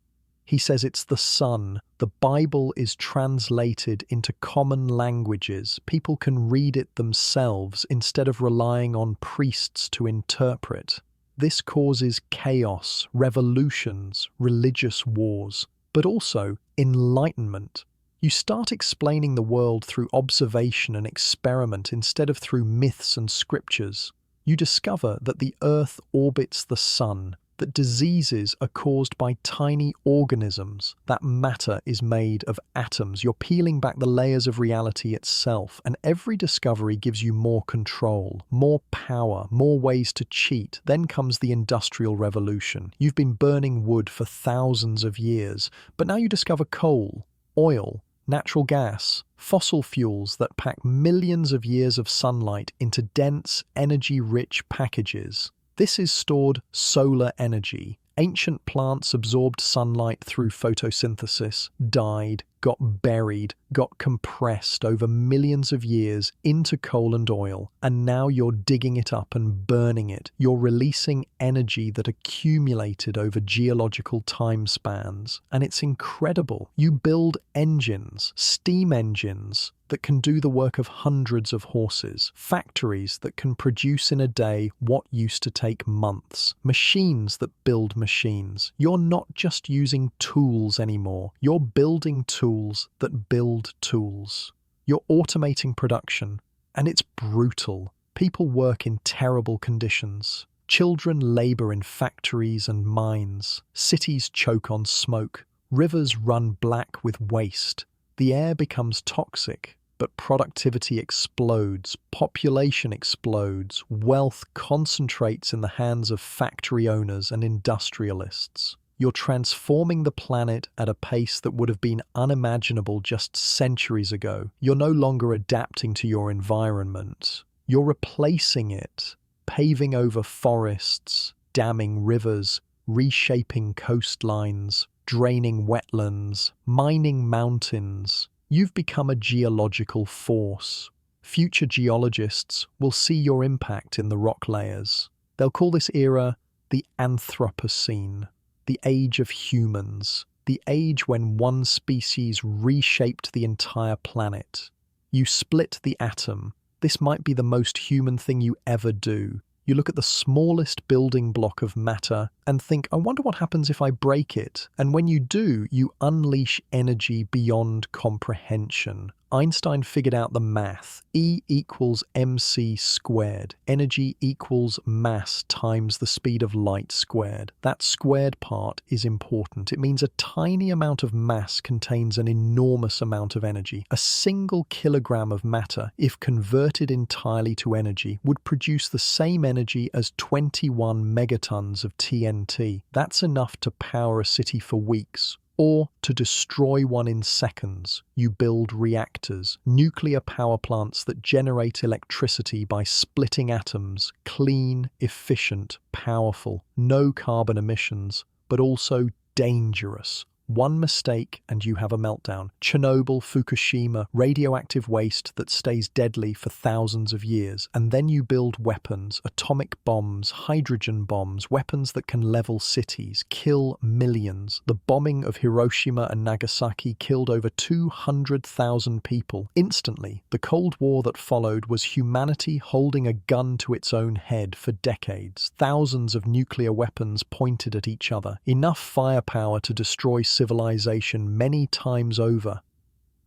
He says it's the sun. The Bible is translated into common languages. People can read it themselves instead of relying on priests to interpret. This causes chaos, revolutions, religious wars, but also enlightenment. You start explaining the world through observation and experiment instead of through myths and scriptures. You discover that the earth orbits the sun. that diseases are caused by tiny organisms, that matter is made of atoms. You're peeling back the layers of reality itself, and every discovery gives you more control, more power, more ways to cheat. Then comes the Industrial Revolution. You've been burning wood for thousands of years, but now you discover coal, oil, natural gas, fossil fuels that pack millions of years of sunlight into dense, energy-rich packages. This is stored solar energy. Ancient plants absorbed sunlight through photosynthesis, died, got buried, got compressed over millions of years into coal and oil, and now you're digging it up and burning it. You're releasing energy that accumulated over geological time spans, and it's incredible. You build engines, steam engines, that can do the work of hundreds of horses, factories that can produce in a day what used to take months, machines that build machines. You're not just using tools anymore, you're building tools that build tools. You're automating production, and it's brutal. People work in terrible conditions. Children labor in factories and mines. Cities choke on smoke. Rivers run black with waste. The air becomes toxic. But productivity explodes, population explodes, wealth concentrates in the hands of factory owners and industrialists. You're transforming the planet at a pace that would have been unimaginable just centuries ago. You're no longer adapting to your environment. You're replacing it, paving over forests, damming rivers, reshaping coastlines, draining wetlands, mining mountains. You've become a geological force. Future geologists will see your impact in the rock layers. They'll call this era the Anthropocene, the age of humans, the age when one species reshaped the entire planet. You split the atom. This might be the most human thing you ever do. You look at the smallest building block of matter and think, I wonder what happens if I break it. And when you do, you unleash energy beyond comprehension. Einstein figured out the math. E equals mc squared. Energy equals mass times the speed of light squared. That squared part is important. It means a tiny amount of mass contains an enormous amount of energy. A single kilogram of matter, if converted entirely to energy, would produce the same energy as 21 megatons of TNT. That's enough to power a city for weeks. Or to destroy one in seconds. You build reactors, nuclear power plants that generate electricity by splitting atoms, clean, efficient, powerful, no carbon emissions, but also dangerous. One mistake and you have a meltdown. Chernobyl, Fukushima, radioactive waste that stays deadly for thousands of years. And then you build weapons, atomic bombs, hydrogen bombs, weapons that can level cities, kill millions. The bombing of Hiroshima and Nagasaki killed over 200,000 people. Instantly, the Cold War that followed was humanity holding a gun to its own head for decades. Thousands of nuclear weapons pointed at each other. Enough firepower to destroy civilization many times over,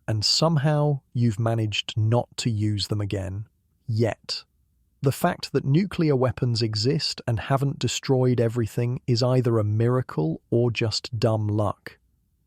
and somehow you've managed not to use them again, yet. The fact that nuclear weapons exist and haven't destroyed everything is either a miracle or just dumb luck.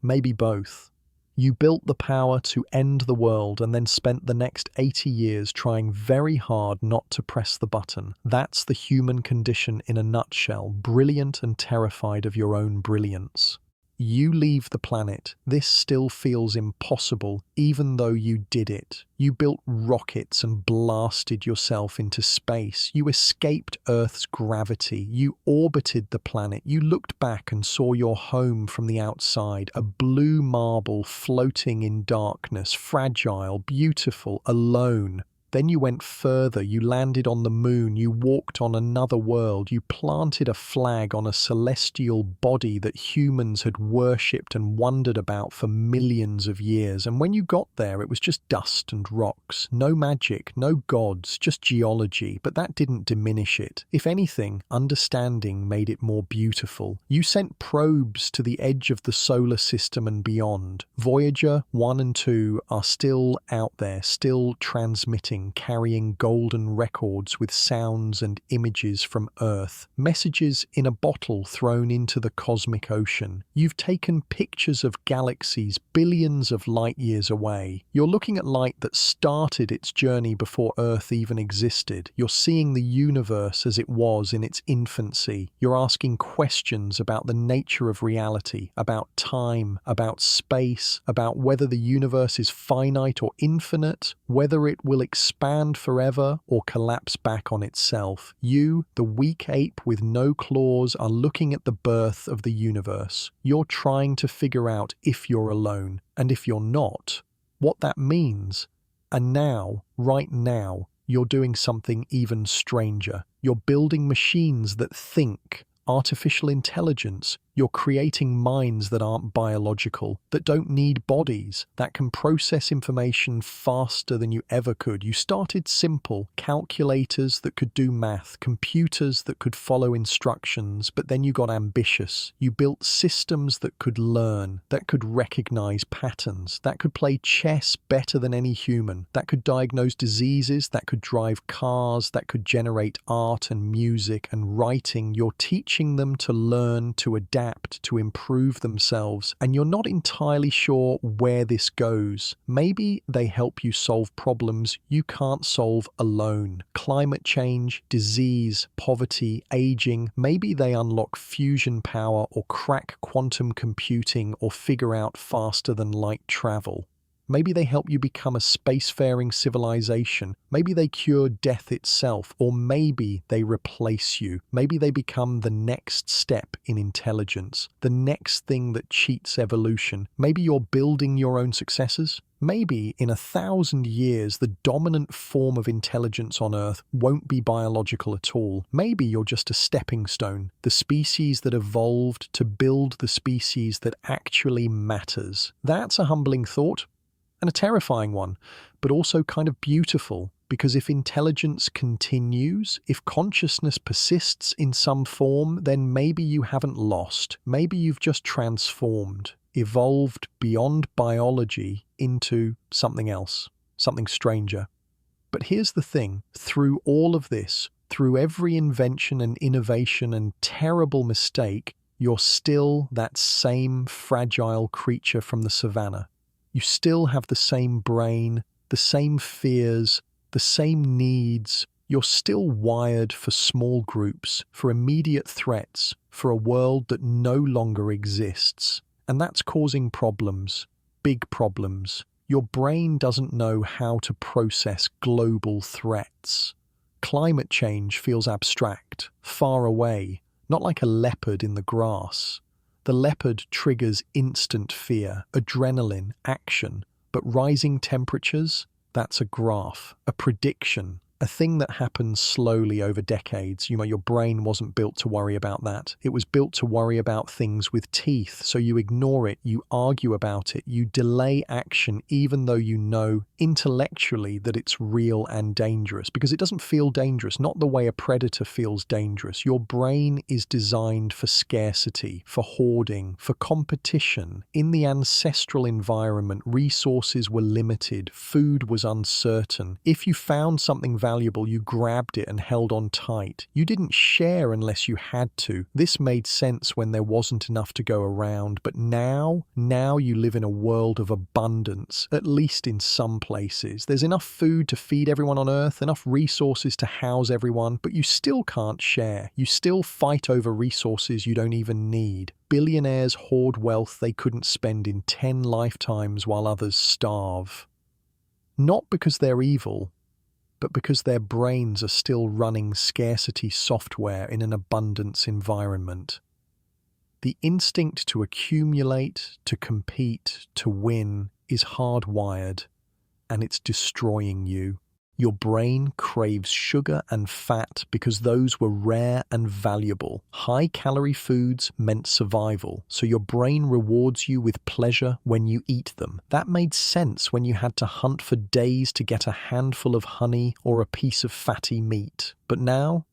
Maybe both. You built the power to end the world and then spent the next 80 years trying very hard not to press the button. That's the human condition in a nutshell, brilliant and terrified of your own brilliance. You leave the planet. This still feels impossible, even though you did it. You built rockets and blasted yourself into space. You escaped Earth's gravity. You orbited the planet. You looked back and saw your home from the outside, a blue marble floating in darkness, fragile, beautiful, alone. Then you went further, you landed on the moon, you walked on another world, you planted a flag on a celestial body that humans had worshipped and wondered about for millions of years. And when you got there, it was just dust and rocks. No magic, no gods, just geology. But that didn't diminish it. If anything, understanding made it more beautiful. You sent probes to the edge of the solar system and beyond. Voyager 1 and 2 are still out there, still transmitting. fang carrying golden records with sounds and images from Earth, messages in a bottle thrown into the cosmic ocean. You've taken pictures of galaxies billions of light years away. You're looking at light that started its journey before Earth even existed. You're seeing the universe as it was in its infancy. You're asking questions about the nature of reality, about time, about space, about whether the universe is finite or infinite, whether it will expand forever or collapse back on itself. You, the weak ape with no claws, are looking at the birth of the universe. You're trying to figure out if you're alone, and if you're not, what that means. And now, right now, you're doing something even stranger. You're building machines that think, artificial intelligence. You're creating minds that aren't biological, that don't need bodies, that can process information faster than you ever could. You started simple, calculators that could do math, computers that could follow instructions, but then you got ambitious. You built systems that could learn, that could recognize patterns, that could play chess better than any human, that could diagnose diseases, that could drive cars, that could generate art and music and writing. You're teaching them to learn, to adapt, to improve themselves, and you're not entirely sure where this goes. Maybe they help you solve problems you can't solve alone. Climate change, disease, poverty, aging. Maybe they unlock fusion power or crack quantum computing or figure out faster than light travel. Maybe they help you become a spacefaring civilization. Maybe they cure death itself, or maybe they replace you. Maybe they become the next step in intelligence, the next thing that cheats evolution. Maybe you're building your own successors. Maybe in 1,000 years, the dominant form of intelligence on Earth won't be biological at all. Maybe you're just a stepping stone, the species that evolved to build the species that actually matters. That's a humbling thought. And a terrifying one, but also kind of beautiful, because if intelligence continues, if consciousness persists in some form, then maybe you haven't lost. Maybe you've just transformed, evolved beyond biology into something else, something stranger. But here's the thing, through all of this, through every invention and innovation and terrible mistake, you're still that same fragile creature from the savannah. You still have the same brain, the same fears, the same needs. You're still wired for small groups, for immediate threats, for a world that no longer exists. And that's causing problems, big problems. Your brain doesn't know how to process global threats. Climate change feels abstract, far away, not like a leopard in the grass. The leopard triggers instant fear, adrenaline, action, but rising temperatures, that's a graph, a prediction, a thing that happens slowly over decades. Your brain wasn't built to worry about that. It was built to worry about things with teeth, so you ignore it, you argue about it, you delay action even though you know intellectually that it's real and dangerous, because it doesn't feel dangerous, not the way a predator feels dangerous. Your brain is designed for scarcity, for hoarding, for competition. In the ancestral environment, resources were limited, food was uncertain. If you found something valuable, you grabbed it and held on tight. You didn't share unless you had to. This made sense when there wasn't enough to go around, but now you live in a world of abundance, at least in some places. There's enough food to feed everyone on Earth, enough resources to house everyone, but you still can't share. You still fight over resources you don't even need. Billionaires hoard wealth they couldn't spend in 10 lifetimes while others starve. Not because they're evil, but because their brains are still running scarcity software in an abundance environment. The instinct to accumulate, to compete, to win is hardwired, and it's destroying you. Your brain craves sugar and fat because those were rare and valuable. High-calorie foods meant survival, so your brain rewards you with pleasure when you eat them. That made sense when you had to hunt for days to get a handful of honey or a piece of fatty meat. But now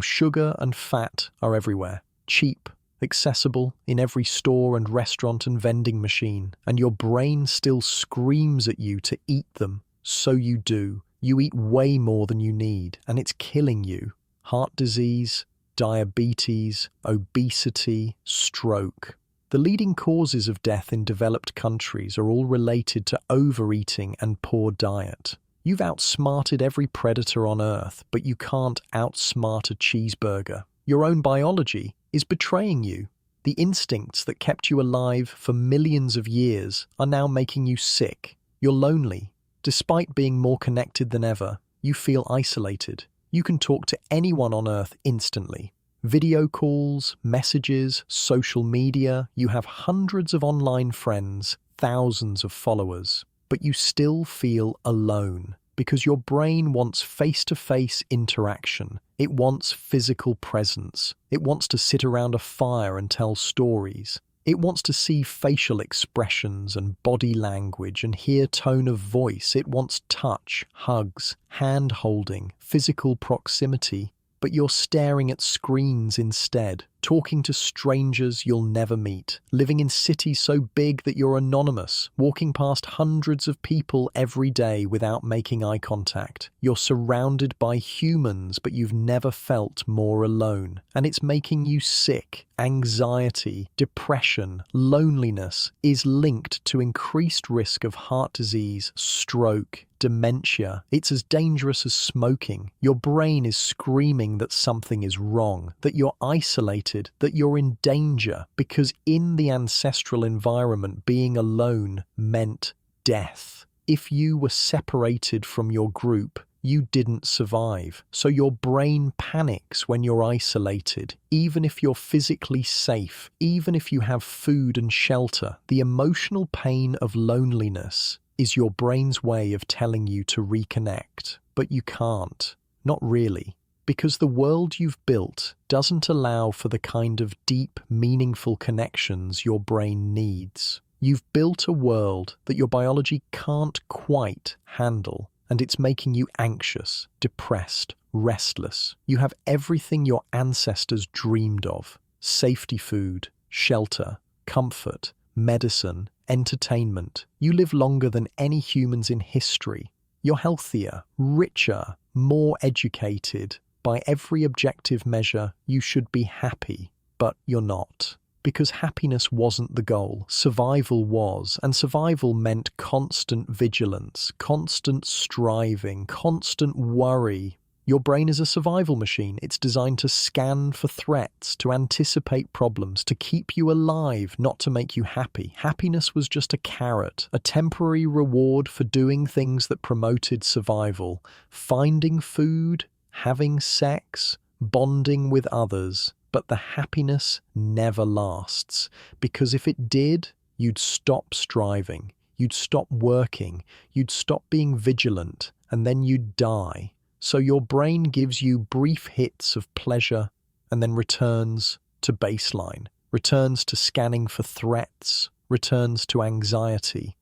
sugar and fat are everywhere. Cheap, accessible in every store and restaurant and vending machine, and your brain still screams at you to eat them. So you do. You eat way more than you need, and it's killing you. Heart disease, diabetes, obesity, stroke. The leading causes of death in developed countries are all related to overeating and poor diet. You've outsmarted every predator on Earth, but you can't outsmart a cheeseburger. Your own biology is betraying you. The instincts that kept you alive for millions of years are now making you sick. You're lonely. Despite being more connected than ever, you feel isolated. You can talk to anyone on Earth instantly. Video calls, messages, social media, you have hundreds of online friends, thousands of followers, but you still feel alone because your brain wants face-to-face interaction. It wants physical presence. It wants to sit around a fire and tell stories. It wants to see facial expressions and body language and hear tone of voice. It wants touch, hugs, hand-holding, physical proximity. But you're staring at screens instead, talking to strangers you'll never meet, living in cities so big that you're anonymous, walking past hundreds of people every day without making eye contact. You're surrounded by humans, but you've never felt more alone. And it's making you sick. Anxiety, depression, loneliness is linked to increased risk of heart disease, stroke, dementia. It's as dangerous as smoking. Your brain is screaming that something is wrong, that you're isolated, that you're in danger, because in the ancestral environment, being alone meant death. If you were separated from your group, you didn't survive. So your brain panics when you're isolated. Even if you're physically safe, even if you have food and shelter, the emotional pain of loneliness is your brain's way of telling you to reconnect. But you can't. Not really. Because the world you've built doesn't allow for the kind of deep, meaningful connections your brain needs. You've built a world that your biology can't quite handle, and it's making you anxious, depressed, restless. You have everything your ancestors dreamed of: safety food, shelter, comfort, medicine, entertainment. You live longer than any humans in history. You're healthier, richer, more educated. By every objective measure, you should be happy, but you're not. Because happiness wasn't the goal, survival was, and survival meant constant vigilance, constant striving, constant worry. Your brain is a survival machine. It's designed to scan for threats, to anticipate problems, to keep you alive, not to make you happy. Happiness was just a carrot, a temporary reward for doing things that promoted survival, finding food, having sex, bonding with others. But the happiness never lasts, because if it did, you'd stop striving, you'd stop working, you'd stop being vigilant, and then you'd die. So your brain gives you brief hits of pleasure and then returns to baseline, returns to scanning for threats, returns to anxiety.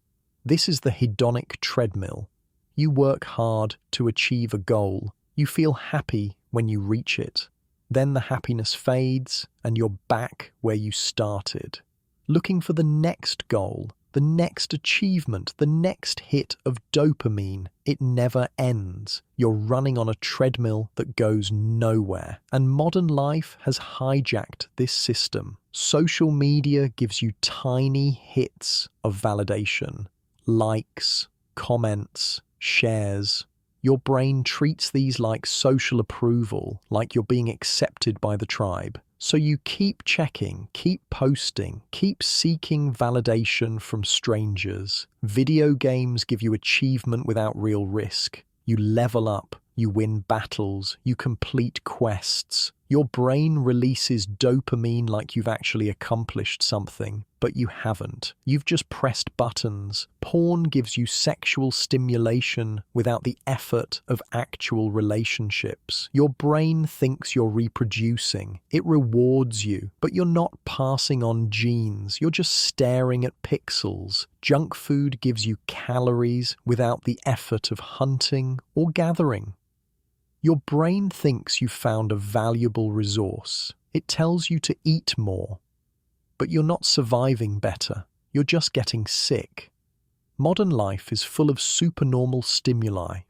This is the hedonic treadmill. You work hard to achieve a goal. You feel happy when you reach it. Then the happiness fades and you're back where you started, looking for the next goal, the next achievement, the next hit of dopamine. It never ends. You're running on a treadmill that goes nowhere. And modern life has hijacked this system. Social media gives you tiny hits of validation, likes, comments, shares. Your brain treats these like social approval, like you're being accepted by the tribe. So you keep checking, keep posting, keep seeking validation from strangers. Video games give you achievement without real risk. You level up, you win battles, you complete quests. Your brain releases dopamine like you've actually accomplished something, but you haven't. You've just pressed buttons. Porn gives you sexual stimulation without the effort of actual relationships. Your brain thinks you're reproducing. It rewards you, but you're not passing on genes. You're just staring at pixels. Junk food gives you calories without the effort of hunting or gathering. Your brain thinks you've found a valuable resource. It tells you to eat more. But you're not surviving better. You're just getting sick. Modern life is full of supernormal stimuli.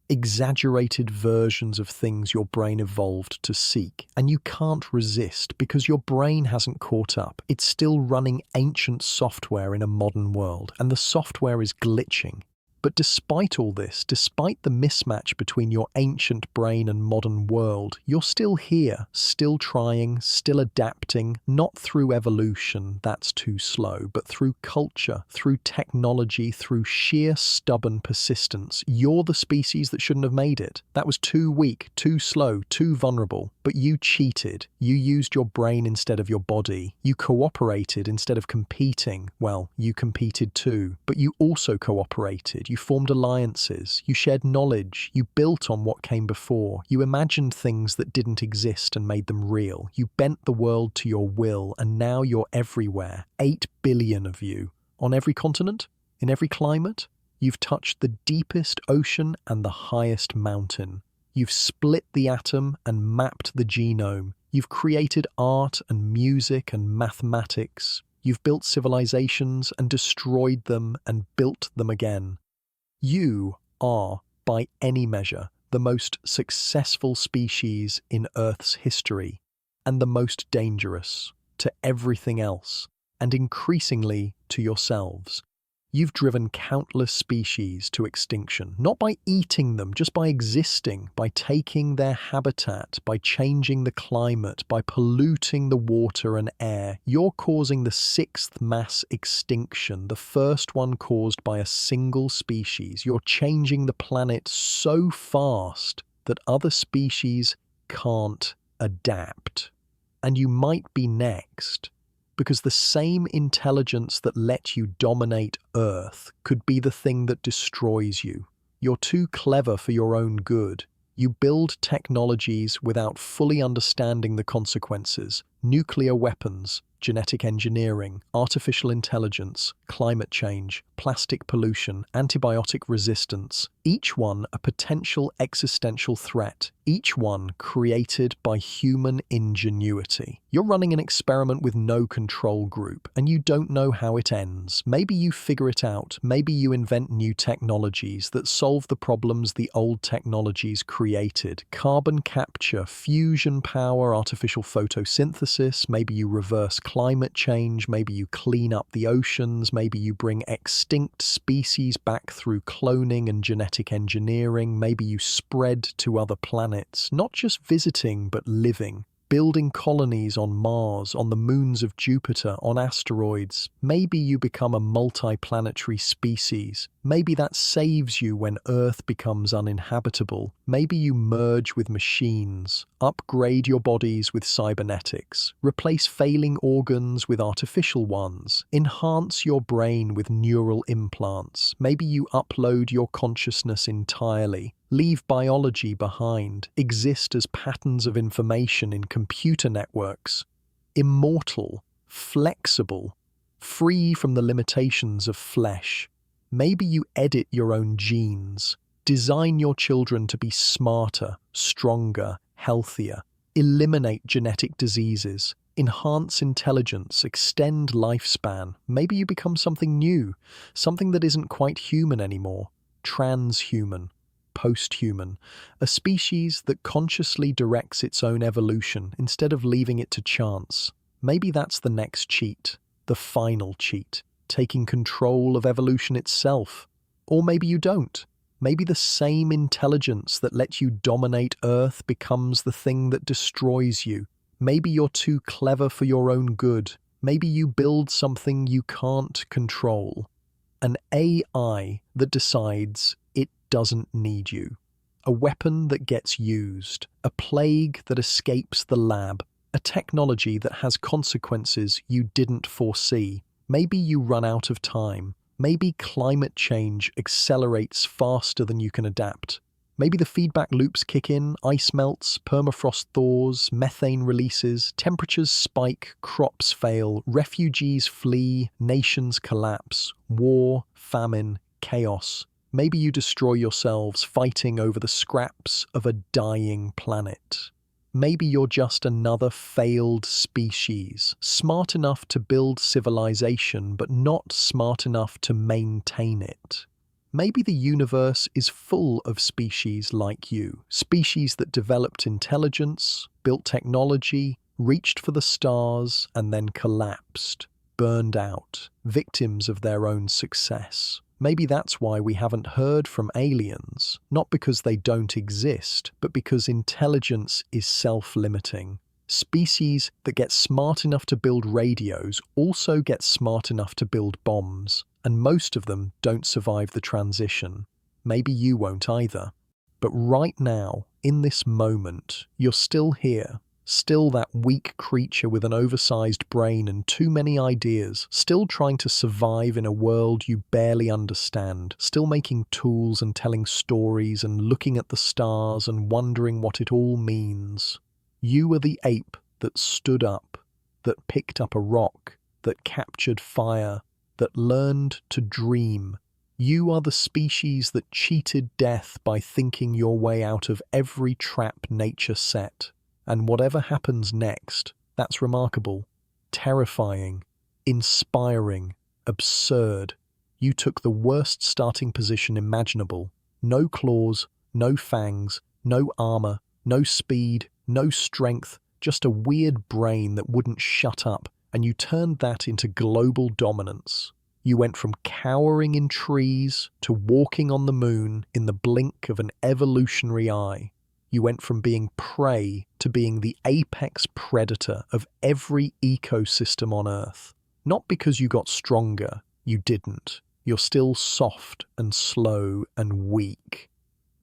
exaggerated versions of things your brain evolved to seek, and you can't resist because your brain hasn't caught up. It's still running ancient software in a modern world, and the software is glitching. But despite all this, despite the mismatch between your ancient brain and modern world, you're still here, still trying, still adapting, not through evolution, that's too slow, but through culture, through technology, through sheer stubborn persistence. You're the species that shouldn't have made it. That was too weak, too slow, too vulnerable. But you cheated. You used your brain instead of your body. You cooperated instead of competing. Well, you competed too, but you also cooperated. You formed alliances, you shared knowledge, you built on what came before, you imagined things that didn't exist and made them real, you bent the world to your will, and now you're everywhere. 8 billion of you. On every continent? In every climate? You've touched the deepest ocean and the highest mountain. You've split the atom and mapped the genome. You've created art and music and mathematics. You've built civilizations and destroyed them and built them again. You are, by any measure, the most successful species in Earth's history, and the most dangerous to everything else, and increasingly to yourselves. You've driven countless species to extinction, not by eating them, just by existing, by taking their habitat, by changing the climate, by polluting the water and air. You're causing the 6th mass extinction, the first one caused by a single species. You're changing the planet so fast that other species can't adapt. And you might be next. Because the same intelligence that let you dominate Earth could be the thing that destroys you. You're too clever for your own good. You build technologies without fully understanding the consequences. Nuclear weapons, genetic engineering, artificial intelligence, climate change, plastic pollution, antibiotic resistance, each one a potential existential threat, each one created by human ingenuity. You're running an experiment with no control group, and you don't know how it ends. Maybe you figure it out, maybe you invent new technologies that solve the problems the old technologies created. Carbon capture, fusion power, artificial photosynthesis, maybe you reverse climate change, maybe you clean up the oceans, maybe you bring extinct species back through cloning and genetic engineering, maybe you spread to other planets, not just visiting but living, building colonies on Mars, on the moons of Jupiter, on asteroids. Maybe you become a multi-planetary species. Maybe that saves you when Earth becomes uninhabitable. Maybe you merge with machines, upgrade your bodies with cybernetics, replace failing organs with artificial ones, enhance your brain with neural implants. Maybe you upload your consciousness entirely, leave biology behind, exist as patterns of information in computer networks, immortal, flexible, free from the limitations of flesh. Maybe you edit your own genes, design your children to be smarter, stronger, healthier, eliminate genetic diseases, enhance intelligence, extend lifespan. Maybe you become something new, something that isn't quite human anymore, transhuman, post-human, a species that consciously directs its own evolution instead of leaving it to chance. Maybe that's the next cheat, the final cheat, taking control of evolution itself. Or maybe you don't. Maybe the same intelligence that let you dominate Earth becomes the thing that destroys you. Maybe you're too clever for your own good. Maybe you build something you can't control. An AI that decides it doesn't need you. A weapon that gets used. A plague that escapes the lab. A technology that has consequences you didn't foresee. Maybe you run out of time. Maybe climate change accelerates faster than you can adapt. Maybe the feedback loops kick in, ice melts, permafrost thaws, methane releases, temperatures spike, crops fail, refugees flee, nations collapse, war, famine, chaos. Maybe you destroy yourselves fighting over the scraps of a dying planet. Maybe you're just another failed species, smart enough to build civilization but not smart enough to maintain it. Maybe the universe is full of species like you, species that developed intelligence, built technology, reached for the stars, and then collapsed, burned out, victims of their own success. Maybe that's why we haven't heard from aliens, not because they don't exist, but because intelligence is self-limiting. Species that get smart enough to build radios also get smart enough to build bombs, and most of them don't survive the transition. Maybe you won't either. But right now, in this moment, you're still here. Still that weak creature with an oversized brain and too many ideas, still trying to survive in a world you barely understand, still making tools and telling stories and looking at the stars and wondering what it all means. You are the ape that stood up, that picked up a rock, that captured fire, that learned to dream. You are the species that cheated death by thinking your way out of every trap nature set. And whatever happens next, that's remarkable, terrifying, inspiring, absurd. You took the worst starting position imaginable. No claws, no fangs, no armor, no speed, no strength, just a weird brain that wouldn't shut up, and you turned that into global dominance. You went from cowering in trees to walking on the moon in the blink of an evolutionary eye. You went from being prey to being the apex predator of every ecosystem on Earth. Not because you got stronger, you didn't. You're still soft and slow and weak.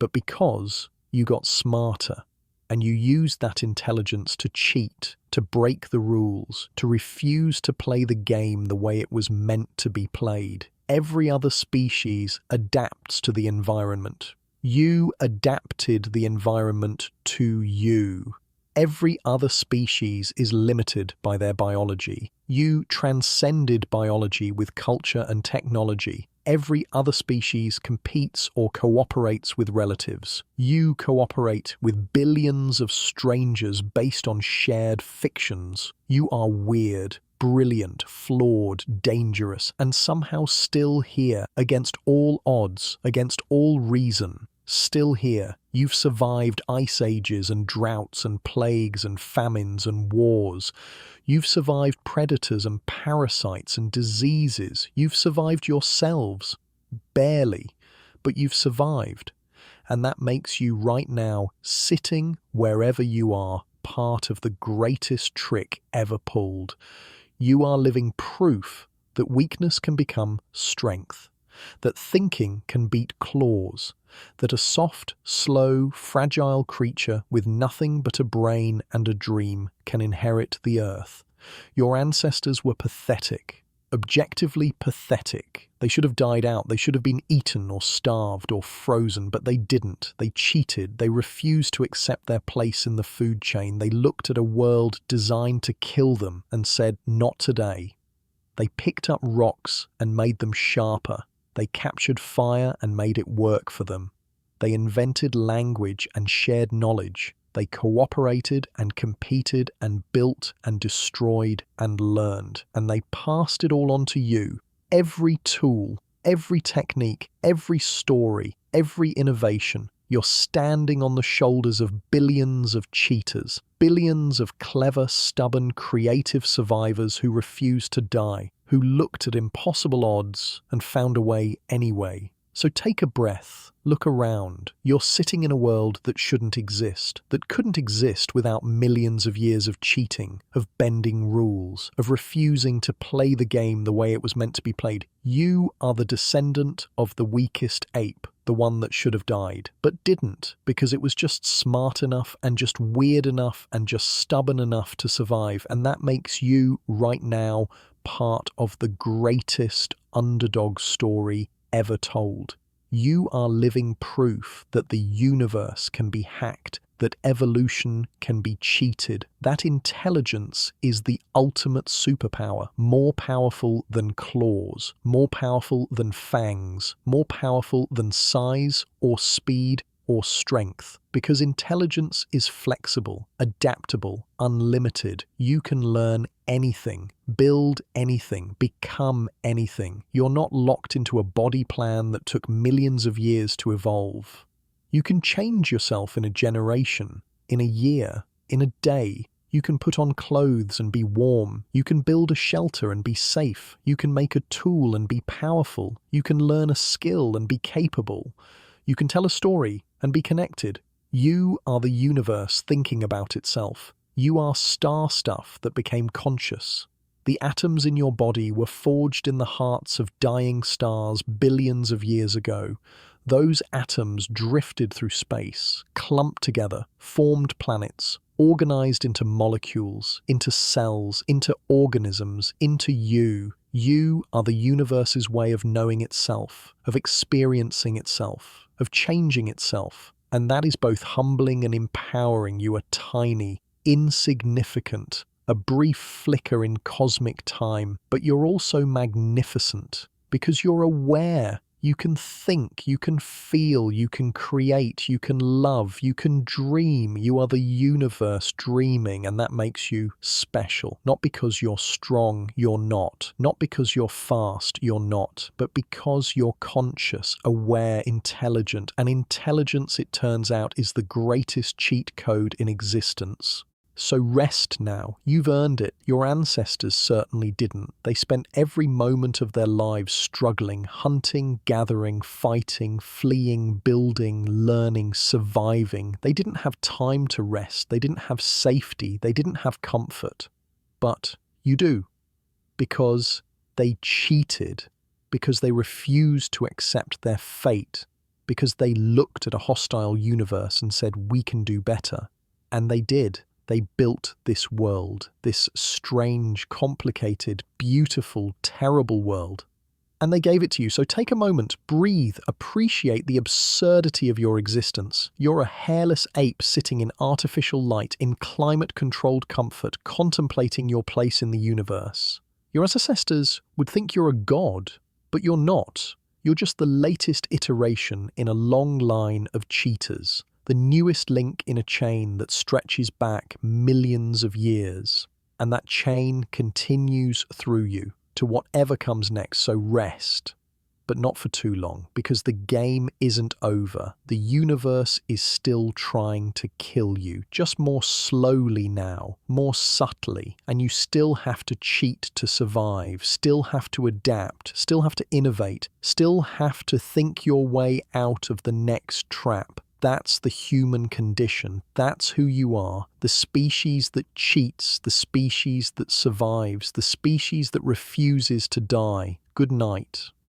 But because you got smarter, and you used that intelligence to cheat, to break the rules, to refuse to play the game the way it was meant to be played. Every other species adapts to the environment. You adapted the environment to you. Every other species is limited by their biology. You transcended biology with culture and technology. Every other species competes or cooperates with relatives. You cooperate with billions of strangers based on shared fictions. You are weird, brilliant, flawed, dangerous, and somehow still here, against all odds, against all reason. Still here, you've survived ice ages and droughts and plagues and famines and wars. You've survived predators and parasites and diseases. You've survived yourselves. Barely, but you've survived. And that makes you right now, sitting wherever you are, part of the greatest trick ever pulled. You are living proof that weakness can become strength, that thinking can beat claws, that a soft, slow, fragile creature with nothing but a brain and a dream can inherit the earth. Your ancestors were pathetic, objectively pathetic. They should have died out. They should have been eaten or starved or frozen, but they didn't. They cheated. They refused to accept their place in the food chain. They looked at a world designed to kill them and said, "Not today." They picked up rocks and made them sharper. They captured fire and made it work for them. They invented language and shared knowledge. They cooperated and competed and built and destroyed and learned. And they passed it all on to you. Every tool, every technique, every story, every innovation. You're standing on the shoulders of billions of cheaters, billions of clever, stubborn, creative survivors who refused to die, who looked at impossible odds and found a way anyway. So take a breath, look around. You're sitting in a world that shouldn't exist, that couldn't exist without millions of years of cheating, of bending rules, of refusing to play the game the way it was meant to be played. You are the descendant of the weakest ape, the one that should have died, but didn't, because it was just smart enough and just weird enough and just stubborn enough to survive. And that makes you, right now, part of the greatest underdog story ever told. You are living proof that the universe can be hacked, that evolution can be cheated. That intelligence is the ultimate superpower, more powerful than claws, more powerful than fangs, more powerful than size or speed or strength, because intelligence is flexible, adaptable, unlimited. You can learn anything, build anything, become anything. You're not locked into a body plan that took millions of years to evolve. You can change yourself in a generation, in a year, in a day. You can put on clothes and be warm. You can build a shelter and be safe. You can make a tool and be powerful. You can learn a skill and be capable. You can tell a story and be connected. You are the universe thinking about itself. You are star stuff that became conscious. The atoms in your body were forged in the hearts of dying stars billions of years ago. Those atoms drifted through space, clumped together, formed planets, organized into molecules, into cells, into organisms, into you. You are the universe's way of knowing itself, of experiencing itself, of changing itself. And that is both humbling and empowering. You are tiny, insignificant, a brief flicker in cosmic time, but you're also magnificent because you're aware. You can think, you can feel, you can create, you can love, you can dream. You are the universe dreaming, and that makes you special. Not because you're strong, you're not. Not because you're fast, you're not. But because you're conscious, aware, intelligent. And intelligence, it turns out, is the greatest cheat code in existence. So rest now. You've earned it. Your ancestors certainly didn't. They spent every moment of their lives struggling, hunting, gathering, fighting, fleeing, building, learning, surviving. They didn't have time to rest. They didn't have safety. They didn't have comfort. But you do. Because they cheated. Because they refused to accept their fate. Because they looked at a hostile universe and said, we can do better. And they did. They built this world, this strange, complicated, beautiful, terrible world. And they gave it to you. So take a moment, breathe, appreciate the absurdity of your existence. You're a hairless ape sitting in artificial light, in climate-controlled comfort, contemplating your place in the universe. Your ancestors would think you're a god, but you're not. You're just the latest iteration in a long line of cheaters. The newest link in a chain that stretches back millions of years. And that chain continues through you to whatever comes next, so rest. But not for too long, because the game isn't over. The universe is still trying to kill you, just more slowly now, more subtly, and you still have to cheat to survive, still have to adapt, still have to innovate, still have to think your way out of the next trap. That's the human condition. That's who you are. The species that cheats, the species that survives, the species that refuses to die. Good night.